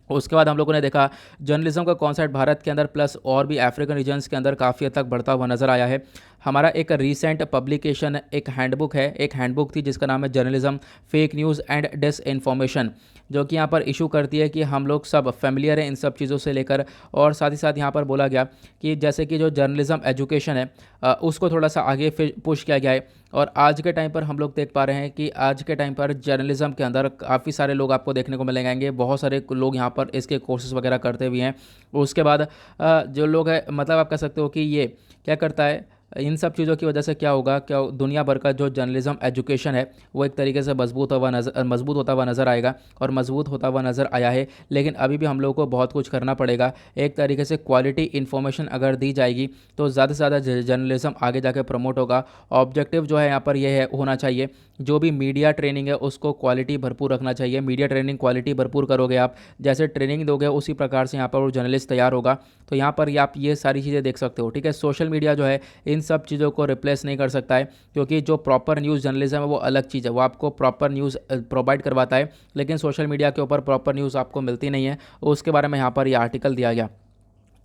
उसके बाद हम लोगों ने देखा जर्नलिज्म का कॉन्सेप्ट भारत के अंदर प्लस और भी अफ्रीकन रीजन्स के अंदर काफ़ी हद तक बढ़ता हुआ नज़र आया है। हमारा एक रीसेंट पब्लिकेशन एक हैंडबुक थी जिसका नाम है journalism fake news and disinformation, जो कि यहाँ पर इशू करती है कि हम लोग सब फेमिलियर हैं इन सब चीज़ों से लेकर। और साथ ही साथ यहाँ पर बोला गया कि जैसे कि जो जर्नलिज्म एजुकेशन है उसको थोड़ा सा आगे पुश किया गया है। और आज के टाइम पर हम लोग देख पा रहे हैं कि आज के टाइम पर जर्नलिज्म के अंदर काफ़ी सारे लोग आपको देखने को मिलेंगे, बहुत सारे लोग यहाँ पर इसके कोर्सेज वगैरह करते भी हैं। उसके बाद जो लोग हैं, मतलब आप कह सकते हो कि ये क्या करता है, इन सब चीज़ों की वजह से क्या होगा, क्या दुनिया भर का जो जर्नलिज्म एजुकेशन है वो एक तरीके से मजबूत होता हुआ नज़र आएगा और मजबूत होता हुआ नज़र आया है। लेकिन अभी भी हम लोगों को बहुत कुछ करना पड़ेगा। एक तरीके से क्वालिटी इन्फॉर्मेशन अगर दी जाएगी तो ज़्यादा से ज़्यादा जर्नलिज्म आगे जाकर प्रमोट होगा। ऑब्जेक्टिव जो है यहाँ पर यह है होना चाहिए, जो भी मीडिया ट्रेनिंग है उसको क्वालिटी भरपूर रखना चाहिए। मीडिया ट्रेनिंग क्वालिटी भरपूर करोगे आप, जैसे ट्रेनिंग दोगे उसी प्रकार से यहाँ पर वो जर्नलिस्ट तैयार होगा। तो यहाँ पर आप ये सारी चीज़ें देख सकते हो, ठीक है। सोशल मीडिया जो है इन सब चीज़ों को रिप्लेस नहीं कर सकता है, क्योंकि जो प्रॉपर न्यूज़ जर्नलिज्म है वो अलग चीज़ है, वो आपको प्रॉपर न्यूज़ प्रोवाइड करवाता है। लेकिन सोशल मीडिया के ऊपर प्रॉपर न्यूज़ आपको मिलती नहीं है। उसके बारे में यहाँ पर ये आर्टिकल दिया गया।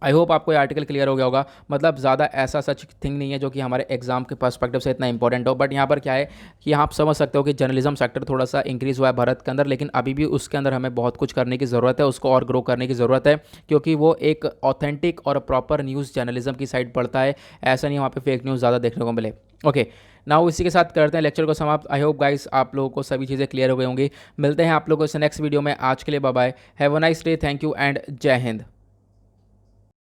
आई होप आपको ये आर्टिकल क्लियर हो गया होगा। मतलब ज़्यादा ऐसा सच थिंग नहीं है जो कि हमारे एग्जाम के पर्सपेक्टिव से इतना इंपॉर्टेंट हो, बट यहाँ पर क्या है कि आप समझ सकते हो कि जर्नलिज्म सेक्टर थोड़ा सा इंक्रीज़ हुआ है भारत के अंदर, लेकिन अभी भी उसके अंदर हमें बहुत कुछ करने की ज़रूरत है, उसको और ग्रो करने की ज़रूरत है, क्योंकि वो एक ऑथेंटिक और प्रॉपर न्यूज़ जर्नलिज्म की साइड पड़ता है। ऐसा नहीं वहाँ पर फेक न्यूज़ ज़्यादा देखने को मिले। ओके, नाउ इसी के साथ करते हैं लेक्चर को समाप्त। आई होप गाइस आप लोगों को सभी चीज़ें क्लियर हो गई होंगी। मिलते हैं आप लोगों से नेक्स्ट वीडियो में। आज के लिए bye bye, have a nice day, thank you and जय हिंद।